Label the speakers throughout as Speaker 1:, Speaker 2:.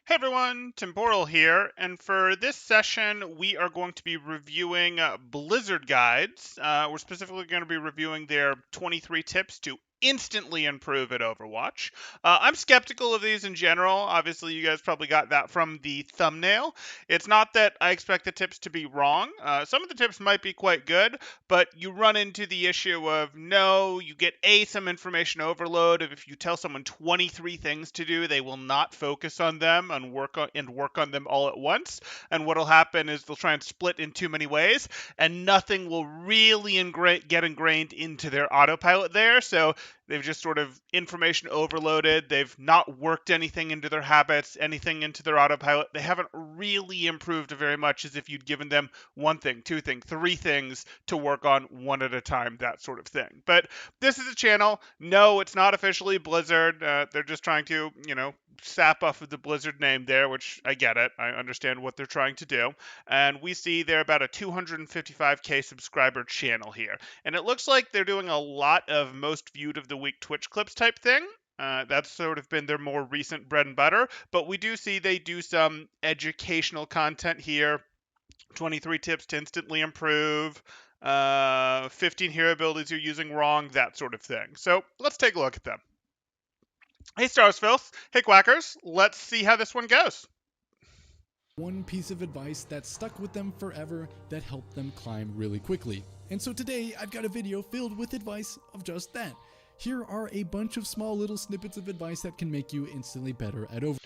Speaker 1: Hey everyone, Temporal here, and for this session, we are going to be reviewing Blizzard guides. We're specifically going to be reviewing their 23 tips to instantly improve at Overwatch. I'm skeptical of these in general. Obviously, you guys probably got that from the thumbnail. It's not that I expect the tips to be wrong. Some of the tips might be quite good, but you run into the issue of no, you get some information overload. If you tell someone 23 things to do, they will not focus on them and work on them all at once. And what'll happen is they'll try and split in too many ways, and nothing will really get ingrained into their autopilot there. So they've just sort of information overloaded. They've not worked anything into their habits, anything into their autopilot. They haven't really improved very much as if you'd given them one thing, two things, three things to work on one at a time, that sort of thing. But this is a channel. No, it's not officially Blizzard. They're just trying to, sap off of the Blizzard name there, which I get it. I understand what they're trying to do. And we see they're about a 255K subscriber channel here. And it looks like they're doing a lot of most viewed of the week Twitch clips type thing. That's sort of been their more recent bread and butter. But we do see they do some educational content here. 23 tips to instantly improve, 15 hero abilities you're using wrong, that sort of thing. So let's take a look at them. Hey Starsfilth, hey Quackers, let's see how this one goes.
Speaker 2: One piece of advice that stuck with them forever that helped them climb really quickly. And so today I've got a video filled with advice of just that. Here are a bunch of small little snippets of advice that can make you instantly better at Overwatch.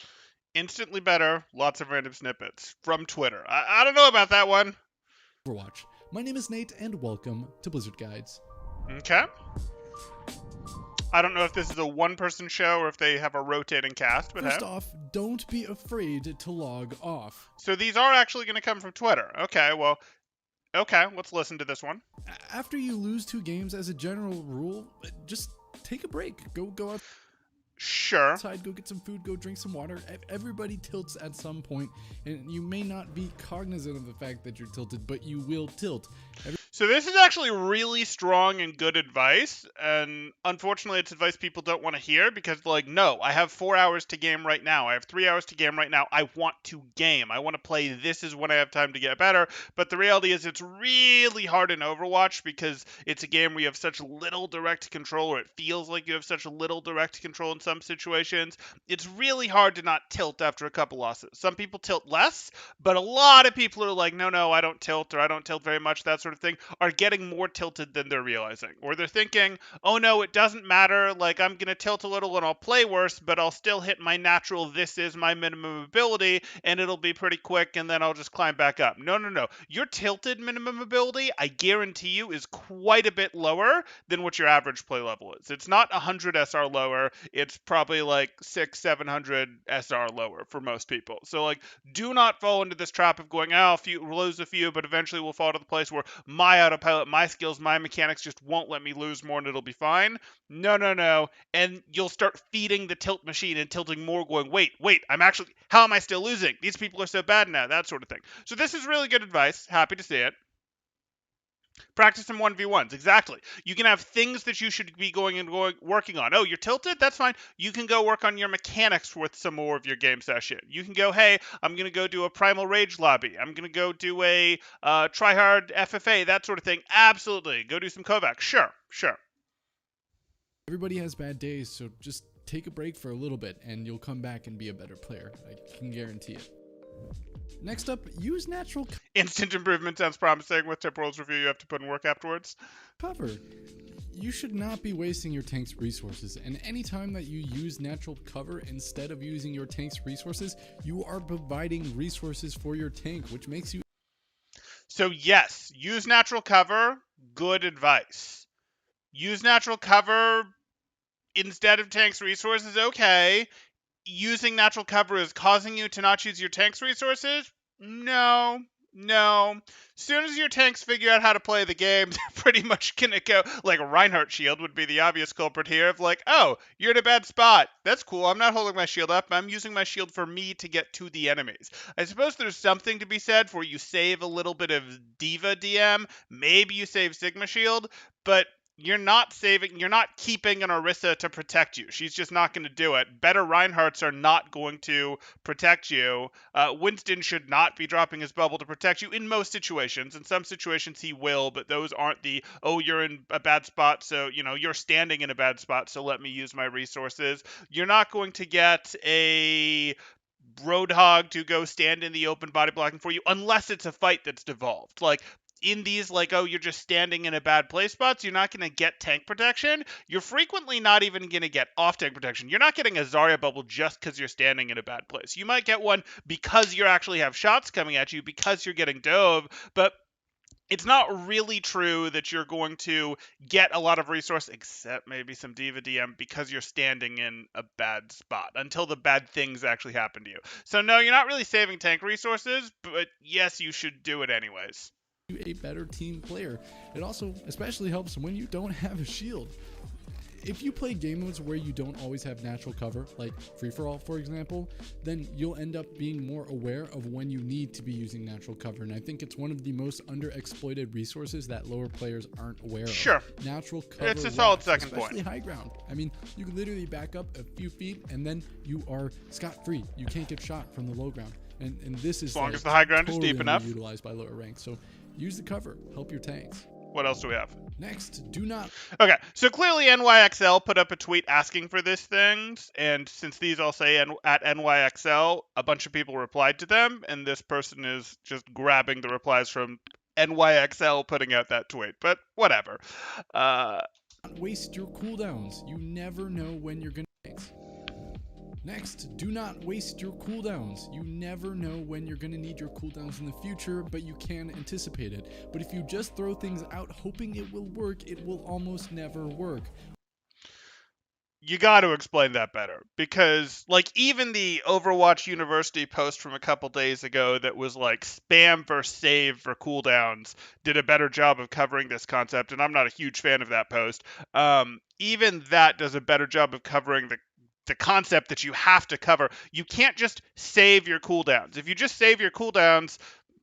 Speaker 1: Instantly better, lots of random snippets from Twitter. I don't know about that one.
Speaker 2: My name is Nate and welcome to Blizzard Guides.
Speaker 1: Okay. I don't know if this is a one-person show or if they have a rotating cast, but
Speaker 2: First off, don't be afraid to log off.
Speaker 1: So these are actually going to come from Twitter. Okay, well, let's listen to this one.
Speaker 2: After you lose 2 games, as a general rule, just take a break. Go out.
Speaker 1: Sure.
Speaker 2: Outside, go get some food, go drink some water. Everybody tilts at some point, and you may not be cognizant of the fact that you're tilted, but you will tilt.
Speaker 1: So this is actually really strong and good advice, and unfortunately it's advice people don't want to hear because they're like, no, I have 4 hours to game right now. I have 3 hours to game right now. I want to game. I want to play. This is when I have time to get better. But the reality is it's really hard in Overwatch because it's a game where you have such little direct control, or it feels like you have such little direct control in some situations. It's really hard to not tilt after a couple losses. Some people tilt less, but a lot of people are like, no, I don't tilt, or I don't tilt very much, that sort of thing, are getting more tilted than they're realizing. Or they're thinking, oh no, it doesn't matter, like I'm going to tilt a little and I'll play worse, but I'll still hit my natural, this is my minimum ability, and it'll be pretty quick, and then I'll just climb back up. No. Your tilted minimum ability, I guarantee you, is quite a bit lower than what your average play level is. It's not 100 SR lower, it's probably like 600-700 SR lower for most people. So like, do not fall into this trap of going, oh, we'll lose a few, but eventually we'll fall to the place where my autopilot, my skills, my mechanics just won't let me lose more and it'll be fine. No. And you'll start feeding the tilt machine and tilting more, going, wait, how am I still losing? These people are so bad now, that sort of thing. So this is really good advice. Happy to see it. Practice some 1v1s. Exactly. You can have things that you should be working on. Oh, you're tilted? That's fine. You can go work on your mechanics with some more of your game session. You can go, hey, I'm going to go do a Primal Rage lobby. I'm going to go do a tryhard FFA, that sort of thing. Absolutely. Go do some Kovac. Sure.
Speaker 2: Everybody has bad days, so just take a break for a little bit and you'll come back and be a better player. I can guarantee it. Next up, use natural
Speaker 1: Instant improvement sounds promising. With Temporal's review, you have to put in work afterwards.
Speaker 2: cover. You should not be wasting your tank's resources, and anytime that you use natural cover instead of using your tank's resources, you are providing resources for your tank, which makes you...
Speaker 1: So yes, use natural cover. Good advice. Use natural cover instead of tank's resources. Okay. Using natural cover is causing you to not use your tank's resources? No. Soon as your tanks figure out how to play the game, they're pretty much gonna go, like Reinhardt shield would be the obvious culprit here of like, oh, you're in a bad spot. That's cool. I'm not holding my shield up. I'm using my shield for me to get to the enemies. I suppose there's something to be said for you save a little bit of Diva DM. Maybe you save Sigma shield, but you're not keeping an Orisa to protect you. She's just not going to do it. Better Reinhardts are not going to protect you. Winston should not be dropping his bubble to protect you in most situations. In some situations he will, but those aren't the, oh, you're in a bad spot, so, you're standing in a bad spot, so let me use my resources. You're not going to get a Roadhog to go stand in the open body blocking for you unless it's a fight that's devolved. Like, in these, like, oh, you're just standing in a bad play spots, you're not going to get tank protection. You're frequently not even going to get off tank protection. You're not getting a Zarya bubble just because you're standing in a bad place. You might get one because you actually have shots coming at you, because you're getting dove, but it's not really true that you're going to get a lot of resource, except maybe some Diva DM, because you're standing in a bad spot until the bad things actually happen to you. So no, you're not really saving tank resources, but yes, you should do it anyways.
Speaker 2: A better team player. It also especially helps when you don't have a shield. If you play game modes where you don't always have natural cover, like free-for-all for example, then you'll end up being more aware of when you need to be using natural cover. And I think it's one of the most underexploited resources that lower players aren't aware of.
Speaker 1: Sure.
Speaker 2: Natural cover.
Speaker 1: It's a solid second point.
Speaker 2: Especially high ground. I mean, you can literally back up a few feet and then you are scot-free. You can't get shot from the low ground. And this is
Speaker 1: as long as the high ground
Speaker 2: totally
Speaker 1: is deep enough.
Speaker 2: Utilized by lower ranks. So use the cover. Help your tanks.
Speaker 1: What else do we have?
Speaker 2: Next, do not.
Speaker 1: Okay, so clearly NYXL put up a tweet asking for these things, and since these all say at NYXL, a bunch of people replied to them, and this person is just grabbing the replies from NYXL putting out that tweet, but whatever.
Speaker 2: Waste your cooldowns. You never know when you're going to. Next, do not waste your cooldowns. You never know when you're going to need your cooldowns in the future, but you can anticipate it. But if you just throw things out hoping it will work, it will almost never work.
Speaker 1: You got to explain that better, because like even the Overwatch University post from a couple days ago that was like spam versus save for cooldowns did a better job of covering this concept, and I'm not a huge fan of that post. Even that does a better job of covering the concept that you have to cover. You can't just save your cooldowns. If you just save your cooldowns,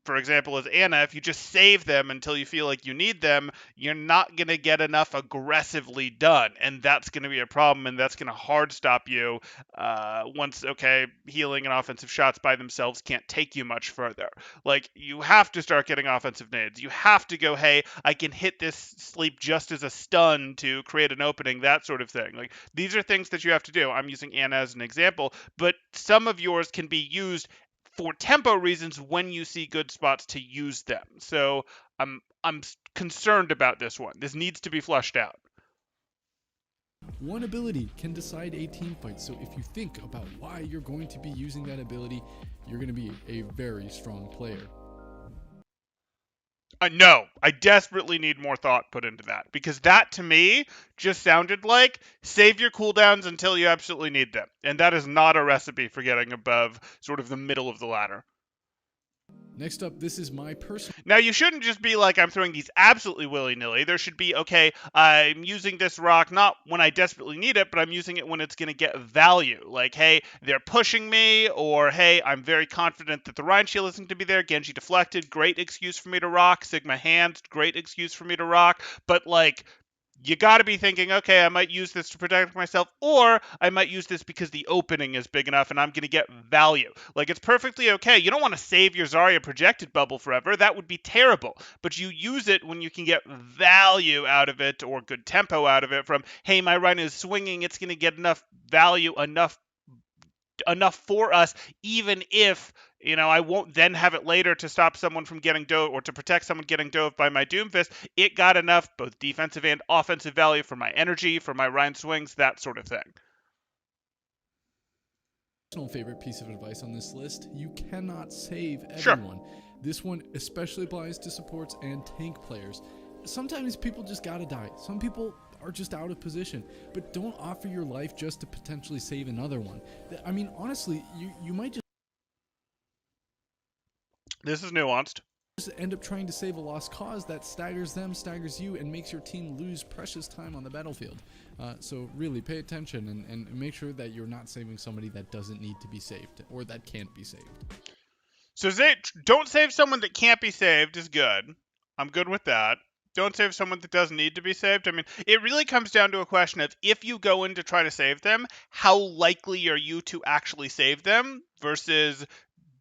Speaker 1: for example, as Ana, if you just save them until you feel like you need them, you're not going to get enough aggressively done. And that's going to be a problem, and that's going to hard stop you once, okay, healing and offensive shots by themselves can't take you much further. Like, you have to start getting offensive nades. You have to go, hey, I can hit this sleep just as a stun to create an opening, that sort of thing. Like, these are things that you have to do. I'm using Ana as an example, but some of yours can be used for tempo reasons when you see good spots to use them. So I'm concerned about this one. This needs to be flushed out.
Speaker 2: One ability can decide a team fight, so if you think about why you're going to be using that ability, you're going to be a very strong player.
Speaker 1: No, I desperately need more thought put into that, because that to me just sounded like save your cooldowns until you absolutely need them. And that is not a recipe for getting above sort of the middle of the ladder.
Speaker 2: Next up, this is my personal...
Speaker 1: Now, you shouldn't just be like, I'm throwing these absolutely willy-nilly. There should be, okay, I'm using this rock not when I desperately need it, but I'm using it when it's going to get value. Like, hey, they're pushing me, or hey, I'm very confident that the Rein Shield isn't going to be there. Genji deflected, great excuse for me to rock. Sigma Hands, great excuse for me to rock. But, like, you got to be thinking, okay, I might use this to protect myself, or I might use this because the opening is big enough and I'm going to get value. Like, it's perfectly okay. You don't want to save your Zarya projected bubble forever. That would be terrible. But you use it when you can get value out of it, or good tempo out of it from, hey, my Rein is swinging. It's going to get enough value, enough for us, even if, I won't then have it later to stop someone from getting dove or to protect someone getting dove by my Doomfist. It got enough both defensive and offensive value for my energy, for my Rein swings, that sort of thing.
Speaker 2: Personal favorite piece of advice on this list: you cannot save everyone. Sure. This one especially applies to supports and tank players. Sometimes people just gotta die. Some people are just out of position, but don't offer your life just to potentially save another one. I mean, honestly, you might just...
Speaker 1: This is nuanced.
Speaker 2: End up trying to save a lost cause that staggers them, staggers you, and makes your team lose precious time on the battlefield. So really pay attention and make sure that you're not saving somebody that doesn't need to be saved, or that can't be saved.
Speaker 1: So don't save someone that can't be saved is good. I'm good with that. Don't save someone that doesn't need to be saved. I mean, it really comes down to a question of if you go in to try to save them, how likely are you to actually save them versus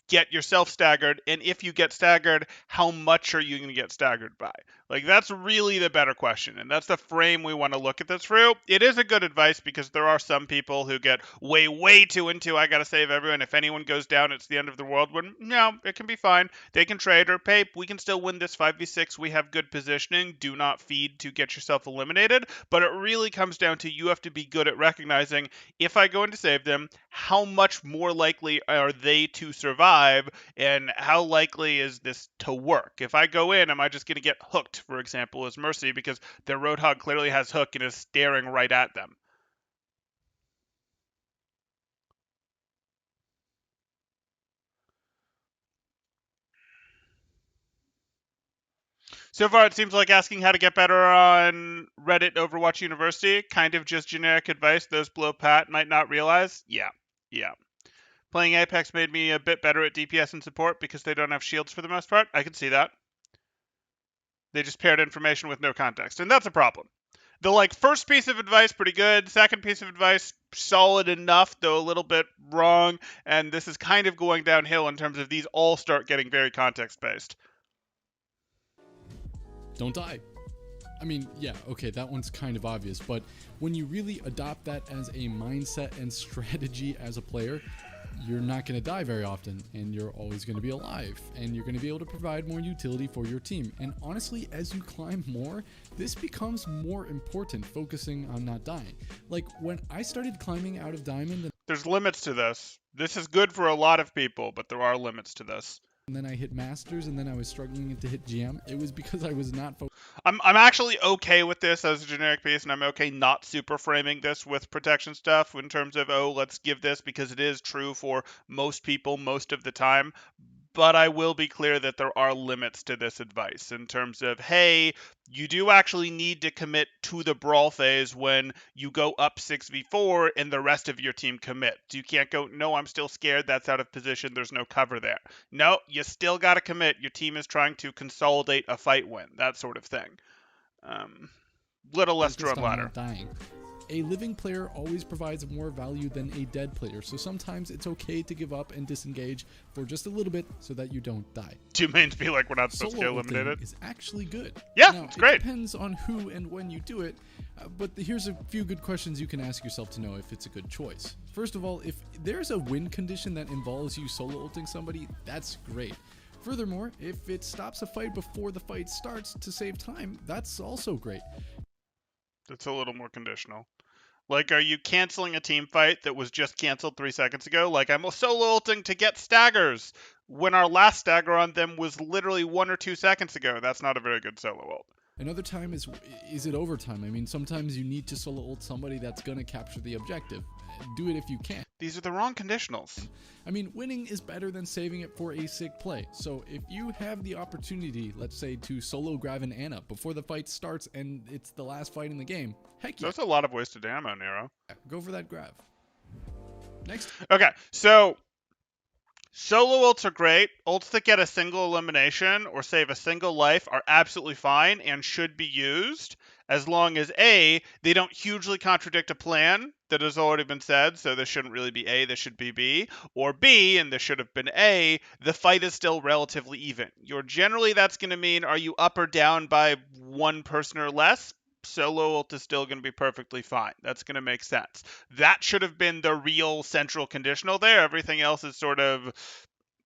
Speaker 1: get yourself staggered, and if you get staggered, how much are you going to get staggered by? Like, that's really the better question, and that's the frame we want to look at this through. It is a good advice because there are some people who get way too into, I got to save everyone. If anyone goes down, it's the end of the world. When, no, it can be fine. They can trade or pay. We can still win this 5v6. We have good positioning. Do not feed to get yourself eliminated. But it really comes down to you have to be good at recognizing if I go in to save them, how much more likely are they to survive, and how likely is this to work? If I go in, am I just going to get hooked, for example, as Mercy, because their Roadhog clearly has hook and is staring right at them? So far, it seems like asking how to get better on Reddit Overwatch University, kind of just generic advice those below Pat might not realize. Yeah. Playing Apex made me a bit better at DPS and support because they don't have shields for the most part. I can see that. They just paired information with no context, and that's a problem. The first piece of advice, pretty good. Second piece of advice, solid enough, though a little bit wrong. And this is kind of going downhill in terms of these all start getting very context based.
Speaker 2: Don't die. I mean, yeah, okay, that one's kind of obvious, but when you really adopt that as a mindset and strategy as a player, you're not going to die very often, and you're always going to be alive, and you're going to be able to provide more utility for your team. And honestly, as you climb more, this becomes more important, focusing on not dying. Like, when I started climbing out of Diamond,
Speaker 1: there's limits to this. This is good for a lot of people, but there are limits to this.
Speaker 2: And then I hit Masters, and then I was struggling to hit GM. It was because I was not focused.
Speaker 1: I'm actually okay with this as a generic piece, and I'm okay not super framing this with protection stuff in terms of, oh, let's give this because it is true for most people most of the time. But I will be clear that there are limits to this advice in terms of, hey, you do actually need to commit to the brawl phase when you go up 6v4 and the rest of your team commits. You can't go, no, I'm still scared, that's out of position, there's no cover there. No, you still got to commit. Your team is trying to consolidate a fight win, that sort of thing. Little less drum ladder.
Speaker 2: Dying. A living player always provides more value than a dead player, so sometimes it's okay to give up and disengage for just a little bit so that you don't die.
Speaker 1: Two mains be like, we're not supposed to get eliminated.
Speaker 2: Is actually good.
Speaker 1: Yeah,
Speaker 2: now,
Speaker 1: it's great.
Speaker 2: It depends on who and when you do it, but here's a few good questions you can ask yourself to know if it's a good choice. First of all, if there's a win condition that involves you solo ulting somebody, that's great. Furthermore, if it stops a fight before the fight starts to save time, that's also great.
Speaker 1: That's a little more conditional. Like, are you canceling a team fight that was just canceled 3 seconds ago? Like, I'm solo ulting to get staggers when our last stagger on them was literally 1 or 2 seconds ago. That's not a very good solo ult.
Speaker 2: Another time is it overtime? I mean, sometimes you need to solo ult somebody that's going to capture the objective. Do it if you can.
Speaker 1: These are the wrong conditionals.
Speaker 2: I mean, winning is better than saving it for a sick play. So if you have the opportunity, let's say, to solo grab an Ana before the fight starts and it's the last fight in the game, heck yeah.
Speaker 1: That's a lot of wasted ammo, Nero.
Speaker 2: Go for that grab. Next.
Speaker 1: Okay, so solo ults are great. Ults that get a single elimination or save a single life are absolutely fine and should be used as long as A, they don't hugely contradict a plan that has already been said, so this shouldn't really be A, this should be B, or B, and this should have been A, the fight is still relatively even. Generally that's going to mean, are you up or down by one person or less? Solo ult is still going to be perfectly fine. That's going to make sense. That should have been the real central conditional there. Everything else is sort of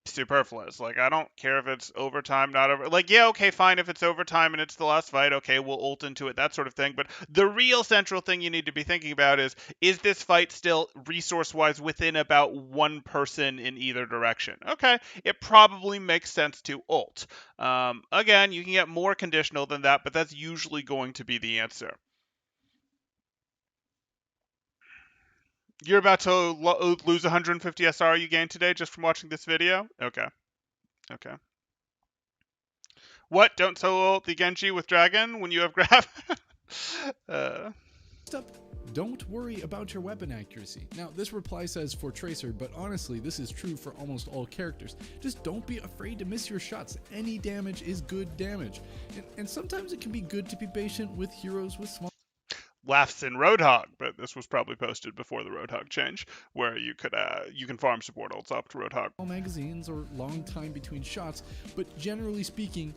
Speaker 1: superfluous. Like, I don't care if it's overtime, not over. Like, yeah, okay, fine. If it's overtime and it's the last fight, okay, we'll ult into it, that sort of thing. But the real central thing you need to be thinking about is this fight still resource-wise within about one person in either direction? Okay, it probably makes sense to ult. Again, you can get more conditional than that, but that's usually going to be the answer. You're about to lose 150 SR you gained today just from watching this video? Okay. Okay. What? Don't solo ult the Genji with Dragon when you have grab?
Speaker 2: Don't worry about your weapon accuracy. Now, this reply says for Tracer, but honestly, this is true for almost all characters. Just don't be afraid to miss your shots. Any damage is good damage. And sometimes it can be good to be patient with heroes with small
Speaker 1: Laughs in Roadhog, but this was probably posted before the Roadhog change, where you can farm support ults up to Roadhog.
Speaker 2: magazines or long time between shots, but generally speaking,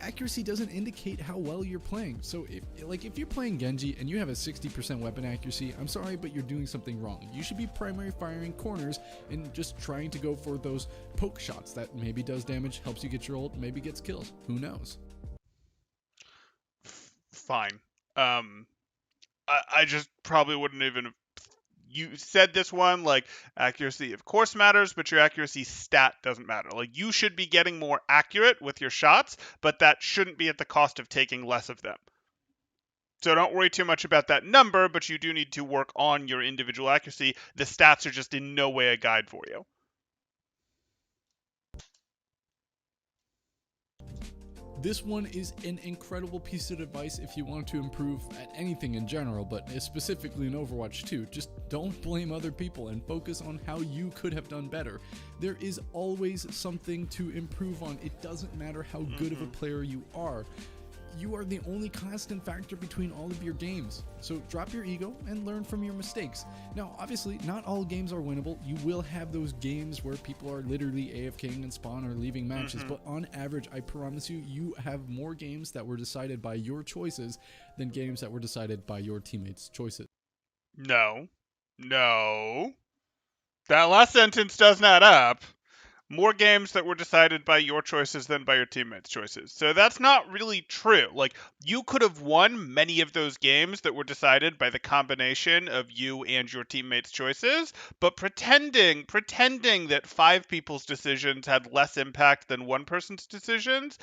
Speaker 2: accuracy doesn't indicate how well you're playing. So if you're playing Genji and you have a 60% weapon accuracy, I'm sorry, but you're doing something wrong. You should be primary firing corners and just trying to go for those poke shots that maybe does damage, helps you get your ult, maybe gets kills. Who knows?
Speaker 1: Fine. I just probably wouldn't even. You said this one, like, accuracy of course matters, but your accuracy stat doesn't matter. Like, you should be getting more accurate with your shots, but that shouldn't be at the cost of taking less of them. So don't worry too much about that number, but you do need to work on your individual accuracy. The stats are just in no way a guide for you.
Speaker 2: This one is an incredible piece of advice if you want to improve at anything in general, but specifically in Overwatch 2. Just don't blame other people and focus on how you could have done better. There is always something to improve on. It doesn't matter how good of a player you are. You are the only constant factor between all of your games. So drop your ego and learn from your mistakes. Now, obviously, not all games are winnable. You will have those games where people are literally AFKing and spawn or leaving matches. But on average, I promise you, you have more games that were decided by your choices than games that were decided by your teammates' choices.
Speaker 1: No. That last sentence doesn't add up. More games that were decided by your choices than by your teammates' choices. So that's not really true. Like, you could have won many of those games that were decided by the combination of you and your teammates' choices, but pretending that 5 people's decisions had less impact than one person's decisions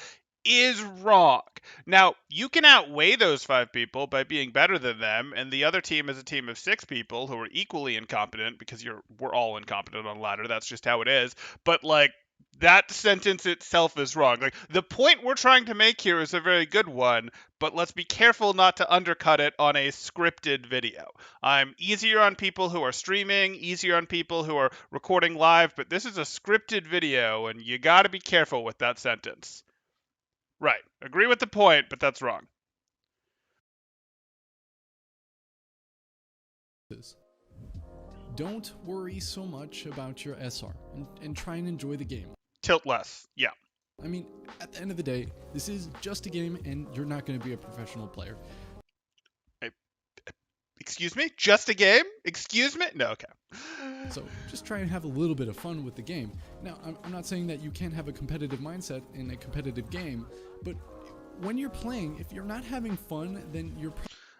Speaker 1: is wrong. Now, you can outweigh those 5 people by being better than them, and the other team is a team of 6 people who are equally incompetent, because we're all incompetent on ladder. That's just how it is. But, like, that sentence itself is wrong. Like, the point we're trying to make here is a very good one, but let's be careful not to undercut it on a scripted video. I'm easier on people who are streaming, easier on people who are recording live, but this is a scripted video, and you gotta be careful with that sentence. Right. Agree with the point, but that's wrong.
Speaker 2: Don't worry so much about your SR and try and enjoy the game.
Speaker 1: Tilt less. Yeah.
Speaker 2: I mean, at the end of the day, this is just a game and you're not going to be a professional player.
Speaker 1: Excuse me? Just a game? Excuse me? No, okay.
Speaker 2: So just try and have a little bit of fun with the game. Now, I'm not saying that you can't have a competitive mindset in a competitive game, but when you're playing, if you're not having fun, then you're...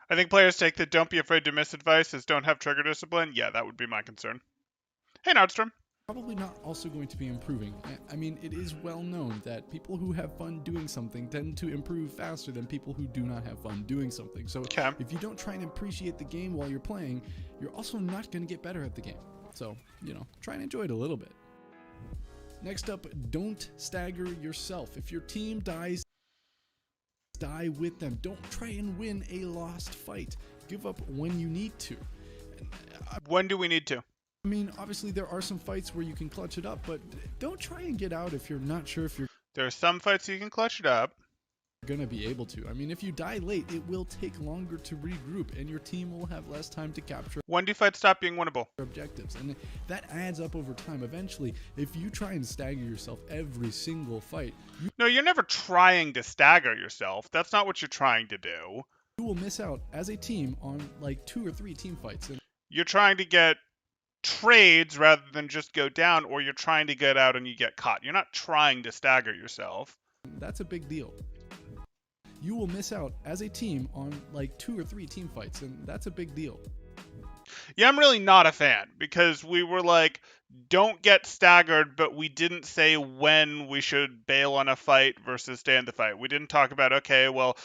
Speaker 1: I think players take the don't be afraid to miss advice as don't have trigger discipline. Yeah, that would be my concern. Hey, Nordstrom.
Speaker 2: Probably not also going to be improving. I mean, it is well known that people who have fun doing something tend to improve faster than people who do not have fun doing something. So if you don't try and appreciate the game while you're playing, you're also not going to get better at the game. So, try and enjoy it a little bit. Next up, don't stagger yourself. If your team dies, die with them. Don't try and win a lost fight. Give up when you need to.
Speaker 1: When do we need to?
Speaker 2: I mean, obviously there are some fights where you can clutch it up, but don't try and get out if you're not sure if you're...
Speaker 1: There are some fights you can clutch it up.
Speaker 2: Gonna be able to. I mean, if you die late, it will take longer to regroup, and your team will have less time to capture...
Speaker 1: When do fights stop being winnable?
Speaker 2: ...objectives, and that adds up over time. Eventually, if you try and stagger yourself every single fight...
Speaker 1: No, you're never trying to stagger yourself. That's not what you're trying to do.
Speaker 2: You will miss out as a team on, like, 2 or 3 team fights. And
Speaker 1: you're trying to get trades rather than just go down, or you're trying to get out and you get caught. You're not trying to stagger yourself.
Speaker 2: That's a big deal. You will miss out as a team on like 2 or 3 team fights, and that's a big deal.
Speaker 1: Yeah, I'm really not a fan, because we were like, don't get staggered, but we didn't say when we should bail on a fight versus stay in the fight. We didn't talk about, okay, well,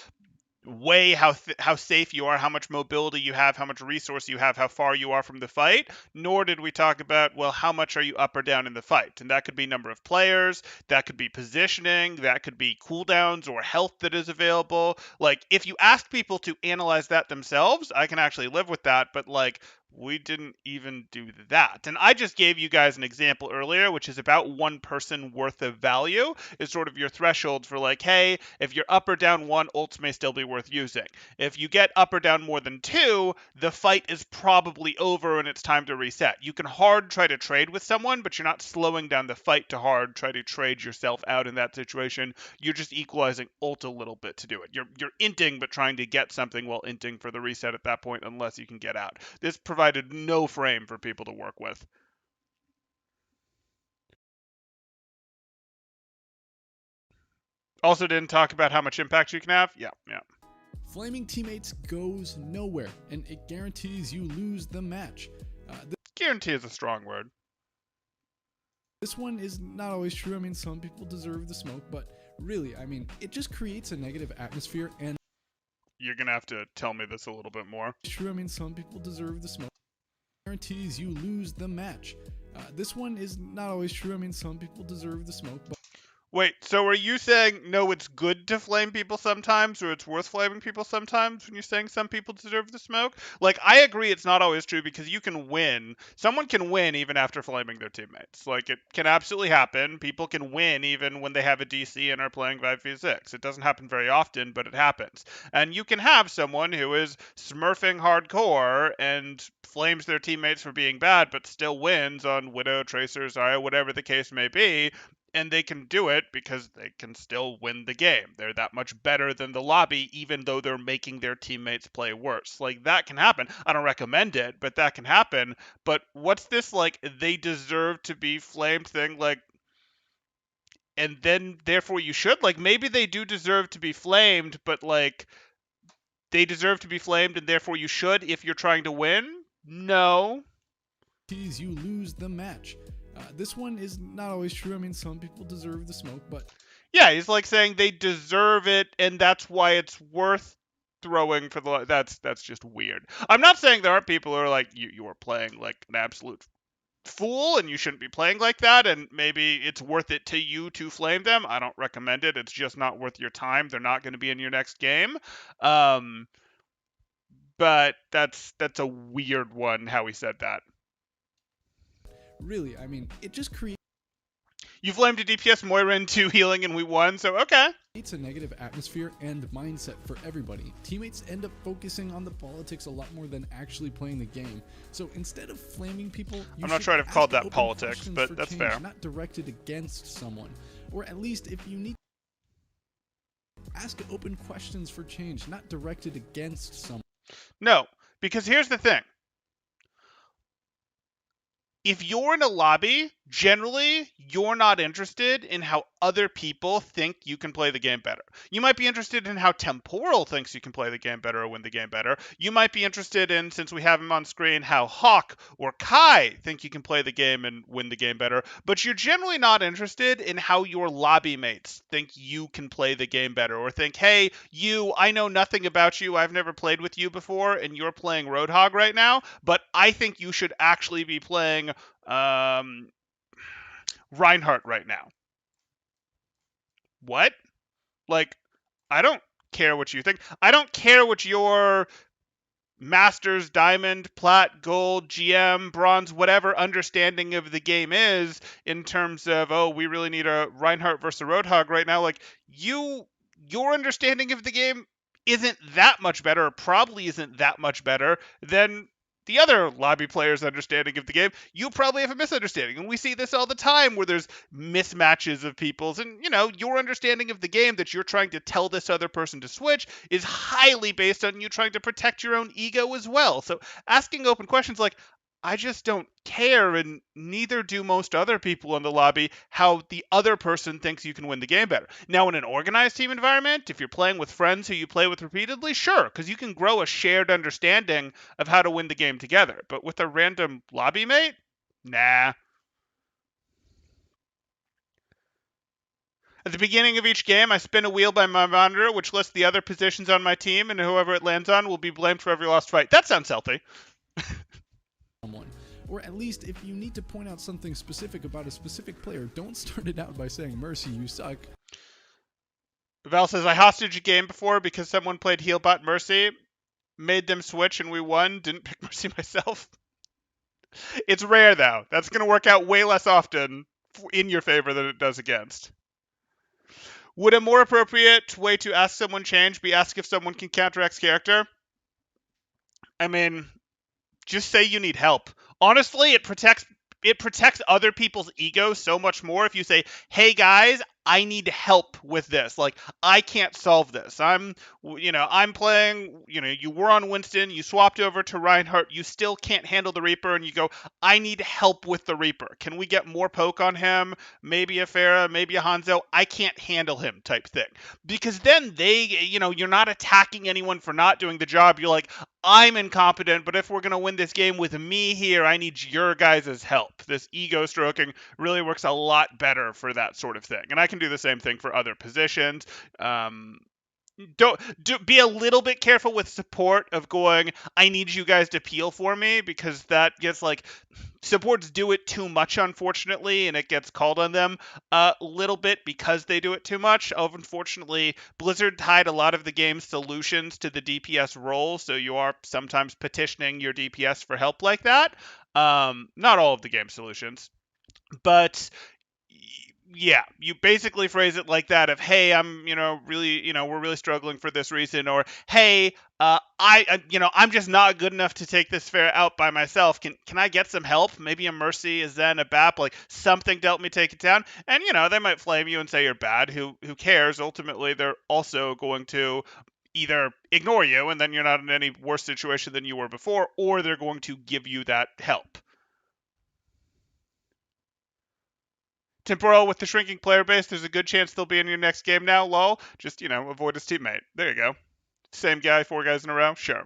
Speaker 1: weigh how safe you are, how much mobility you have, how much resource you have, how far you are from the fight. Nor did we talk about, well, how much are you up or down in the fight? And that could be number of players, that could be positioning, that could be cooldowns or health that is available. Like, if you asked people to analyze that themselves, I can actually live with that. But like, we didn't even do that. And I just gave you guys an example earlier, which is about one person worth of value is sort of your threshold for like, hey, if you're up or down one, ults may still be worth using. If you get up or down more than two, the fight is probably over and it's time to reset. You can hard try to trade with someone, but you're not slowing down the fight to hard try to trade yourself out in that situation. You're just equalizing ult a little bit to do it. You're inting, but trying to get something while inting for the reset at that point, unless you can get out. This provided no frame for people to work with. Also didn't talk about how much impact you can have. Yeah.
Speaker 2: Flaming teammates goes nowhere, and it guarantees you lose the match.
Speaker 1: Guarantee is a strong word.
Speaker 2: This one is not always true. I mean, some people deserve the smoke, but really, I mean, it just creates a negative atmosphere, and
Speaker 1: you're gonna have to tell me this a little bit more.
Speaker 2: True, I mean, some people deserve the smoke. Guarantees you lose the match. This one is not always true. I mean, some people deserve the smoke, but
Speaker 1: wait, so are you saying no, it's good to flame people sometimes, or it's worth flaming people sometimes when you're saying some people deserve the smoke? Like, I agree it's not always true because you can win. Someone can win even after flaming their teammates. Like, it can absolutely happen. People can win even when they have a DC and are playing 5v6. It doesn't happen very often, but it happens. And you can have someone who is smurfing hardcore and flames their teammates for being bad, but still wins on Widow, Tracer, Zarya, whatever the case may be, and they can do it because they can still win the game. They're that much better than the lobby, even though they're making their teammates play worse. Like, that can happen. I don't recommend it, but that can happen. But what's this, like, they deserve to be flamed thing? Like, and then therefore you should? Like, maybe they do deserve to be flamed, but like, they deserve to be flamed and therefore you should if you're trying to win? No.
Speaker 2: You lose the match. This one is not always true. I mean, some people deserve the smoke, but
Speaker 1: yeah, he's like saying they deserve it, and that's why it's worth throwing for the. That's just weird. I'm not saying there aren't people who are like you are playing like an absolute fool, and you shouldn't be playing like that, and maybe it's worth it to you to flame them. I don't recommend it. It's just not worth your time. They're not going to be in your next game. But that's a weird one how he said that.
Speaker 2: Really, I mean, it just creates.
Speaker 1: You flamed a DPS Moira into healing and we won, so okay.
Speaker 2: It's a negative atmosphere and mindset for everybody. Teammates end up focusing on the politics a lot more than actually playing the game. So instead of flaming people,
Speaker 1: I'm not trying to call that politics, but that's fair.
Speaker 2: Not directed against someone, or at least if you need, ask open questions for change, not directed against someone.
Speaker 1: No, because here's the thing. If you're in a lobby, generally, you're not interested in how other people think you can play the game better. You might be interested in how Temporal thinks you can play the game better or win the game better. You might be interested in, since we have him on screen, how Hawk or Kai think you can play the game and win the game better. But you're generally not interested in how your lobby mates think you can play the game better, or think, hey, I know nothing about you. I've never played with you before, and you're playing Roadhog right now, but I think you should actually be playing Reinhardt right now. What? Like, I don't care what you think. I don't care what your Masters, Diamond, Plat, Gold, GM, Bronze, whatever understanding of the game is in terms of, oh, we really need a Reinhardt versus a Roadhog right now. Like, your understanding of the game isn't that much better, or probably isn't that much better than the other lobby players' understanding of the game. You probably have a misunderstanding. And we see this all the time where there's mismatches of people's. And, your understanding of the game that you're trying to tell this other person to switch is highly based on you trying to protect your own ego as well. So asking open questions like, I just don't care, and neither do most other people in the lobby, how the other person thinks you can win the game better. Now, in an organized team environment, if you're playing with friends who you play with repeatedly, sure, because you can grow a shared understanding of how to win the game together. But with a random lobby mate, nah. At the beginning of each game, I spin a wheel by my monitor, which lists the other positions on my team, and whoever it lands on will be blamed for every lost fight. That sounds healthy.
Speaker 2: Someone. Or at least if you need to point out something specific about a specific player, don't start it out by saying, Mercy, you suck.
Speaker 1: Val says, I hostage a game before because someone played Healbot Mercy, made them switch, and we won. Didn't pick Mercy myself. It's rare, though. That's going to work out way less often in your favor than it does against. Would a more appropriate way to ask someone change be ask if someone can counter X character? I mean, just say you need help. Honestly, it protects other people's ego so much more if you say, hey guys, I need help with this. Like, I can't solve this. I'm playing, you were on Winston, you swapped over to Reinhardt, you still can't handle the Reaper, and you go, I need help with the Reaper. Can we get more poke on him? Maybe a Pharah, maybe a Hanzo. I can't handle him type thing. Because then you're not attacking anyone for not doing the job. You're like, I'm incompetent, but if we're going to win this game with me here, I need your guys' help. This ego stroking really works a lot better for that sort of thing. And I can do the same thing for other positions. Be a little bit careful with support of going, I need you guys to peel for me, because that gets supports do it too much, unfortunately, and it gets called on them a little bit because they do it too much. Unfortunately, Blizzard tied a lot of the game's solutions to the DPS role, so you are sometimes petitioning your DPS for help like that. Not all of the game solutions, but yeah, you basically phrase it like that of, hey, I'm, really, we're really struggling for this reason, or, hey, I'm just not good enough to take this Pharah out by myself. Can I get some help? Maybe a Mercy, a Zen, a BAP, something to help me take it down. And, they might flame you and say you're bad. Who cares? Ultimately, they're also going to either ignore you, and then you're not in any worse situation than you were before, or they're going to give you that help. Temporal, with the shrinking player base, there's a good chance they'll be in your next game now, lol. Just, avoid his teammate. There you go. Same guy, 4 guys in a row? Sure.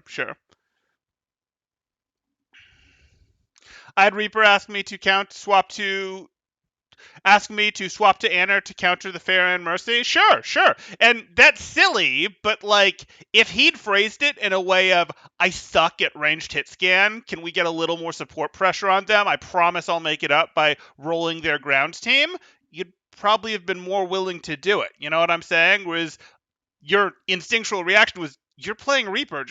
Speaker 1: I had Reaper ask me to swap to Anna to counter the Pharah and Mercy. Sure. And that's silly, but if he'd phrased it in a way of, I suck at ranged hit scan, can we get a little more support pressure on them? I promise I'll make it up by rolling their ground team. You'd probably have been more willing to do it. You know what I'm saying? Whereas your instinctual reaction was, you're playing Reaper.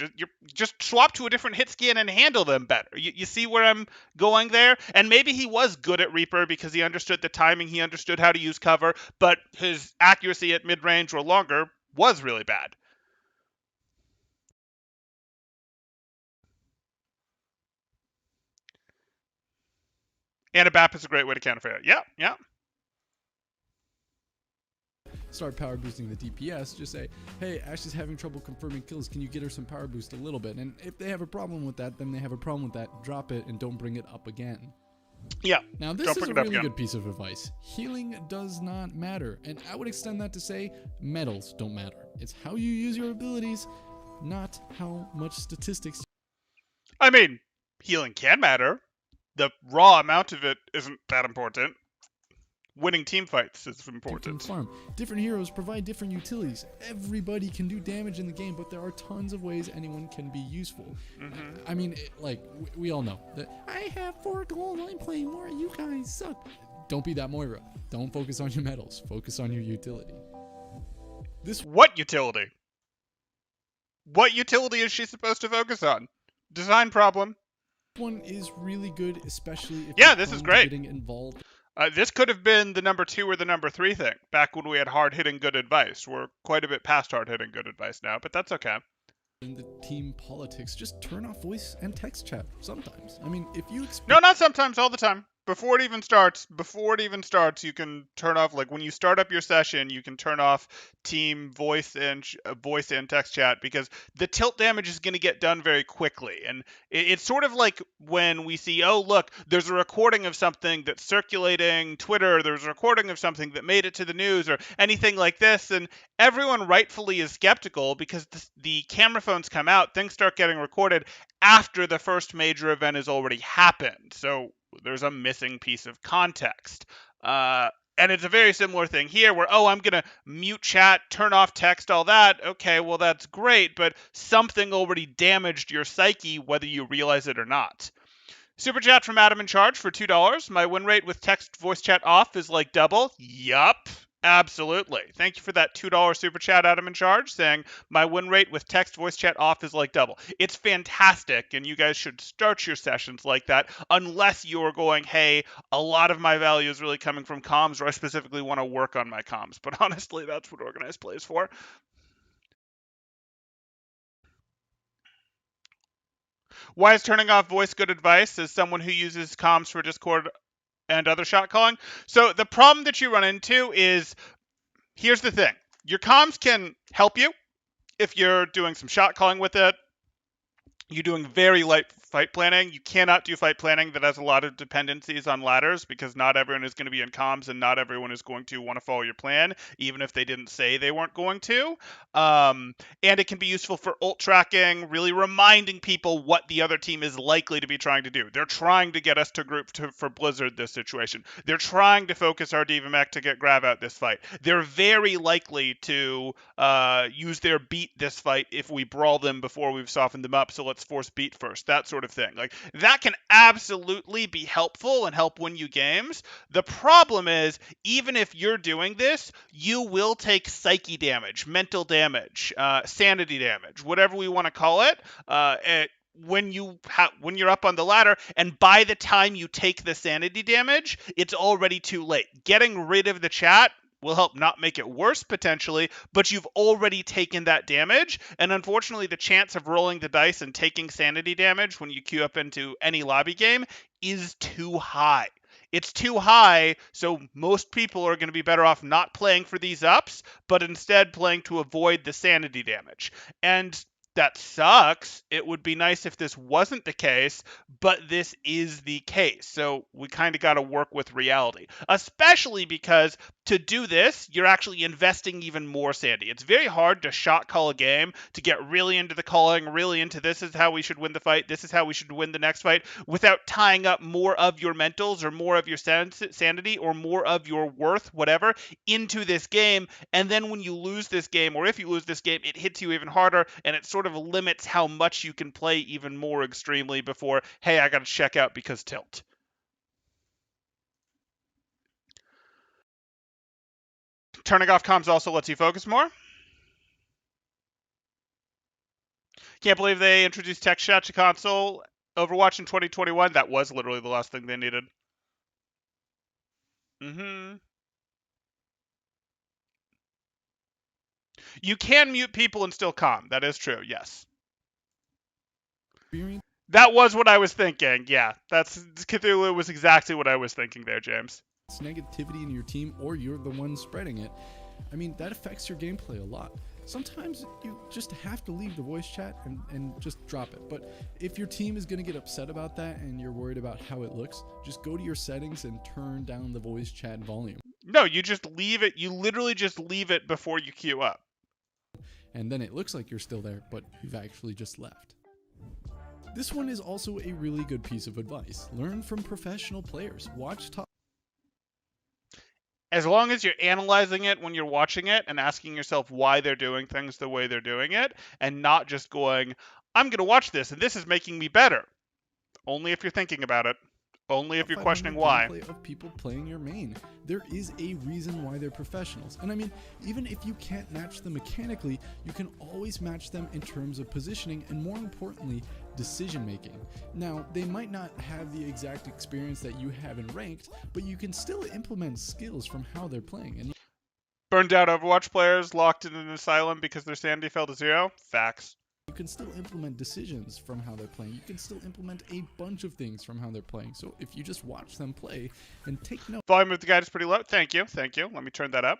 Speaker 1: Just swap to a different hit scan and handle them better. You see where I'm going there? And maybe he was good at Reaper because he understood the timing, he understood how to use cover, but his accuracy at mid-range or longer was really bad. And a BAP is a great way to counter Pharah. Yeah.
Speaker 2: Start power boosting the DPS, just say, hey, Ashe is having trouble confirming kills, can you get her some power boost a little bit? And if they have a problem with that, then they have a problem with that. Drop it and don't bring it up again.
Speaker 1: Yeah.
Speaker 2: Now this is a really good piece of advice. Healing does not matter, and I would extend that to say medals don't matter. It's how you use your abilities, not how much statistics.
Speaker 1: I mean, healing can matter. The raw amount of it isn't that important. Winning team fights is important.
Speaker 2: Different heroes provide different utilities. Everybody can do damage in the game, but there are tons of ways anyone can be useful.
Speaker 1: Mm-hmm.
Speaker 2: I mean, we all know that I have 4 gold, I'm playing more, you guys suck. Don't be that Moira. Don't focus on your medals. Focus on your utility.
Speaker 1: What utility? What utility is she supposed to focus on? Design problem.
Speaker 2: One is really good, especially if
Speaker 1: this is great.
Speaker 2: Getting involved.
Speaker 1: This could have been the number 2 or the number 3 thing back when we had hard-hitting good advice. We're quite a bit past hard-hitting good advice now, but that's okay.
Speaker 2: In the team politics, just turn off voice and text chat sometimes. I mean, if you
Speaker 1: No, not sometimes, all the time. Before it even starts, you can turn off, when you start up your session, you can turn off team voice and text chat, because the tilt damage is going to get done very quickly. And it's sort of like when we see, oh, look, there's a recording of something that's circulating Twitter, there's a recording of something that made it to the news or anything like this, and everyone rightfully is skeptical because the camera phones come out, things start getting recorded after the first major event has already happened. So there's a missing piece of context. And it's a very similar thing here where, oh, I'm going to mute chat, turn off text, all that. Okay, well, that's great, but something already damaged your psyche, whether you realize it or not. Super chat from Adam in Charge for $2. My win rate with text voice chat off is like double. Yup. Absolutely. Thank you for that $2 super chat, Adam in Charge, saying my win rate with text voice chat off is like double. It's fantastic, and you guys should start your sessions like that, unless you're going, hey, a lot of my value is really coming from comms, or I specifically want to work on my comms. But honestly, that's what organized play is for. Why is turning off voice good advice as someone who uses comms for Discord and other shot calling? So the problem that you run into is, here's the thing. Your comms can help you if you're doing some shot calling with it. You're doing very light fight planning. You cannot do fight planning that has a lot of dependencies on ladders, because not everyone is going to be in comms and not everyone is going to want to follow your plan, even if they didn't say they weren't going to. And it can be useful for ult tracking, really reminding people what the other team is likely to be trying to do. They're trying to get us to group for Blizzard this situation. They're trying to focus our D.Va mech to get Grav out this fight. They're very likely to use their beat this fight if we brawl them before we've softened them up, so let's force beat first, that sort of thing. Like, that can absolutely be helpful and help win you games. The problem is, even if you're doing this, you will take psyche damage, mental damage, sanity damage, whatever we want to call it, when you're up on the ladder, and by the time you take the sanity damage, it's already too late. Getting rid of the chat will help not make it worse potentially, but you've already taken that damage, and unfortunately the chance of rolling the dice and taking sanity damage when you queue up into any lobby game is too high. It's too high, so most people are going to be better off not playing for these ups, but instead playing to avoid the sanity damage. And that sucks. It would be nice if this wasn't the case, but this is the case. So we kind of got to work with reality, especially because to do this, you're actually investing even more sanity. It's very hard to shot call a game, to get really into the calling, really into this is how we should win the fight, this is how we should win the next fight, without tying up more of your mentals or more of your sanity or more of your worth, whatever, into this game. And then when you lose this game, or if you lose this game, it hits you even harder, and it sort of limits how much you can play even more extremely before, hey, I got to check out because tilt. Turning off comms also lets you focus more. Can't believe they introduced text chat to console Overwatch in 2021. That was literally the last thing they needed. You can mute people and still calm. That is true, yes. That was what I was thinking. Yeah, Cthulhu was exactly what I was thinking there, James.
Speaker 2: It's negativity in your team, or you're the one spreading it. I mean, that affects your gameplay a lot. Sometimes you just have to leave the voice chat and just drop it. But if your team is going to get upset about that and you're worried about how it looks, just go to your settings and turn down the voice chat volume.
Speaker 1: No, you just leave it. You literally just leave it before you queue up.
Speaker 2: And then it looks like you're still there, but you've actually just left. This one is also a really good piece of advice. Learn from professional players. Watch top.
Speaker 1: As long as you're analyzing it when you're watching it and asking yourself why they're doing things the way they're doing it, and not just going, I'm going to watch this and this is making me better. Only if you're thinking about it. Only if you're questioning why.
Speaker 2: Of people playing your main. There is a reason why they're professionals. And I mean, even if you can't match them mechanically, you can always match them in terms of positioning and, more importantly, decision making. Now, they might not have the exact experience that you have in ranked, but you can still implement skills from how they're playing. And
Speaker 1: burned out Overwatch players locked in an asylum because their sanity fell to 0? Facts.
Speaker 2: You can still implement decisions from how they're playing. You can still implement a bunch of things from how they're playing. So if you just watch them play and take notes.
Speaker 1: Volume of the guide is pretty low. Thank you. Thank you. Let me turn that up.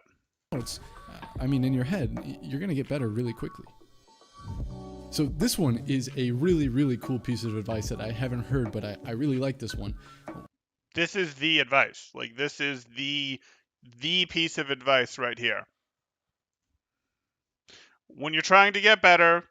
Speaker 2: I mean, in your head, you're going to get better really quickly. So this one is a really, really cool piece of advice that I haven't heard, but I really like this one.
Speaker 1: This is the advice. Like, this is the piece of advice right here. When you're trying to get better,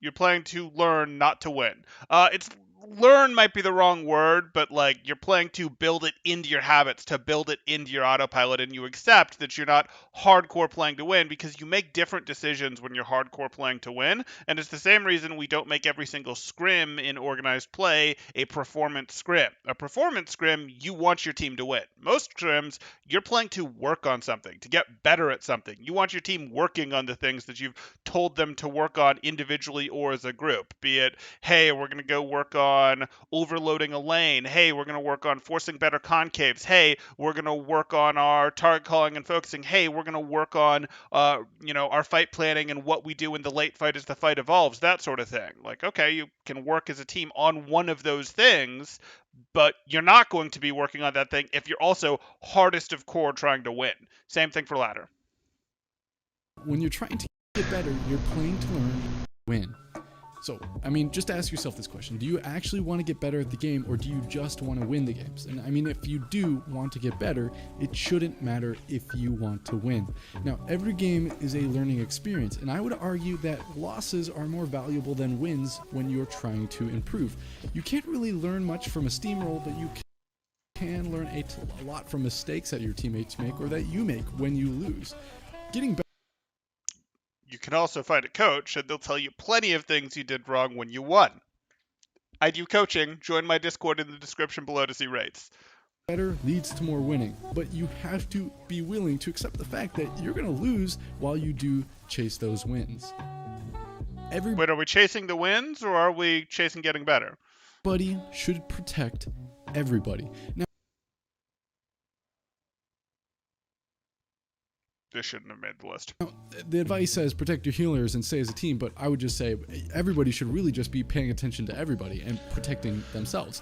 Speaker 1: you're playing to learn, not to win. It's learn might be the wrong word, but like you're playing to build it into your habits, to build it into your autopilot, and you accept that you're not hardcore playing to win because you make different decisions when you're hardcore playing to win. And it's the same reason we don't make every single scrim in organized play a performance scrim. A performance scrim, you want your team to win. Most scrims, you're playing to work on something, to get better at something. You want your team working on the things that you've told them to work on individually or as a group, be it, hey, we're going to go work on overloading a lane. Hey, we're going to work on forcing better concaves. Hey, we're going to work on our target calling and focusing. Hey, we're going to work on, our fight planning and what we do in the late fight as the fight evolves, that sort of thing. Like, okay, you can work as a team on one of those things, but you're not going to be working on that thing if you're also hardest of core trying to win. Same thing for ladder.
Speaker 2: When you're trying to get better, you're playing to learn, win. So, I mean, just ask yourself this question. Do you actually want to get better at the game, or do you just want to win the games? And I mean, if you do want to get better, it shouldn't matter if you want to win. Now, every game is a learning experience, and I would argue that losses are more valuable than wins when you're trying to improve. You can't really learn much from a steamroll, but you can learn a lot from mistakes that your teammates make or that you make when you lose. Getting better.
Speaker 1: You can also find a coach, and they'll tell you plenty of things you did wrong when you won. I do coaching. Join my Discord in the description below to see rates.
Speaker 2: Better leads to more winning, but you have to be willing to accept the fact that you're going to lose while you do chase those wins.
Speaker 1: Wait, are we chasing the wins, or are we chasing getting better?
Speaker 2: Everybody should protect everybody. Now,
Speaker 1: this shouldn't have made the list.
Speaker 2: The advice says protect your healers and stay as a team, but I would just say everybody should really just be paying attention to everybody and protecting themselves.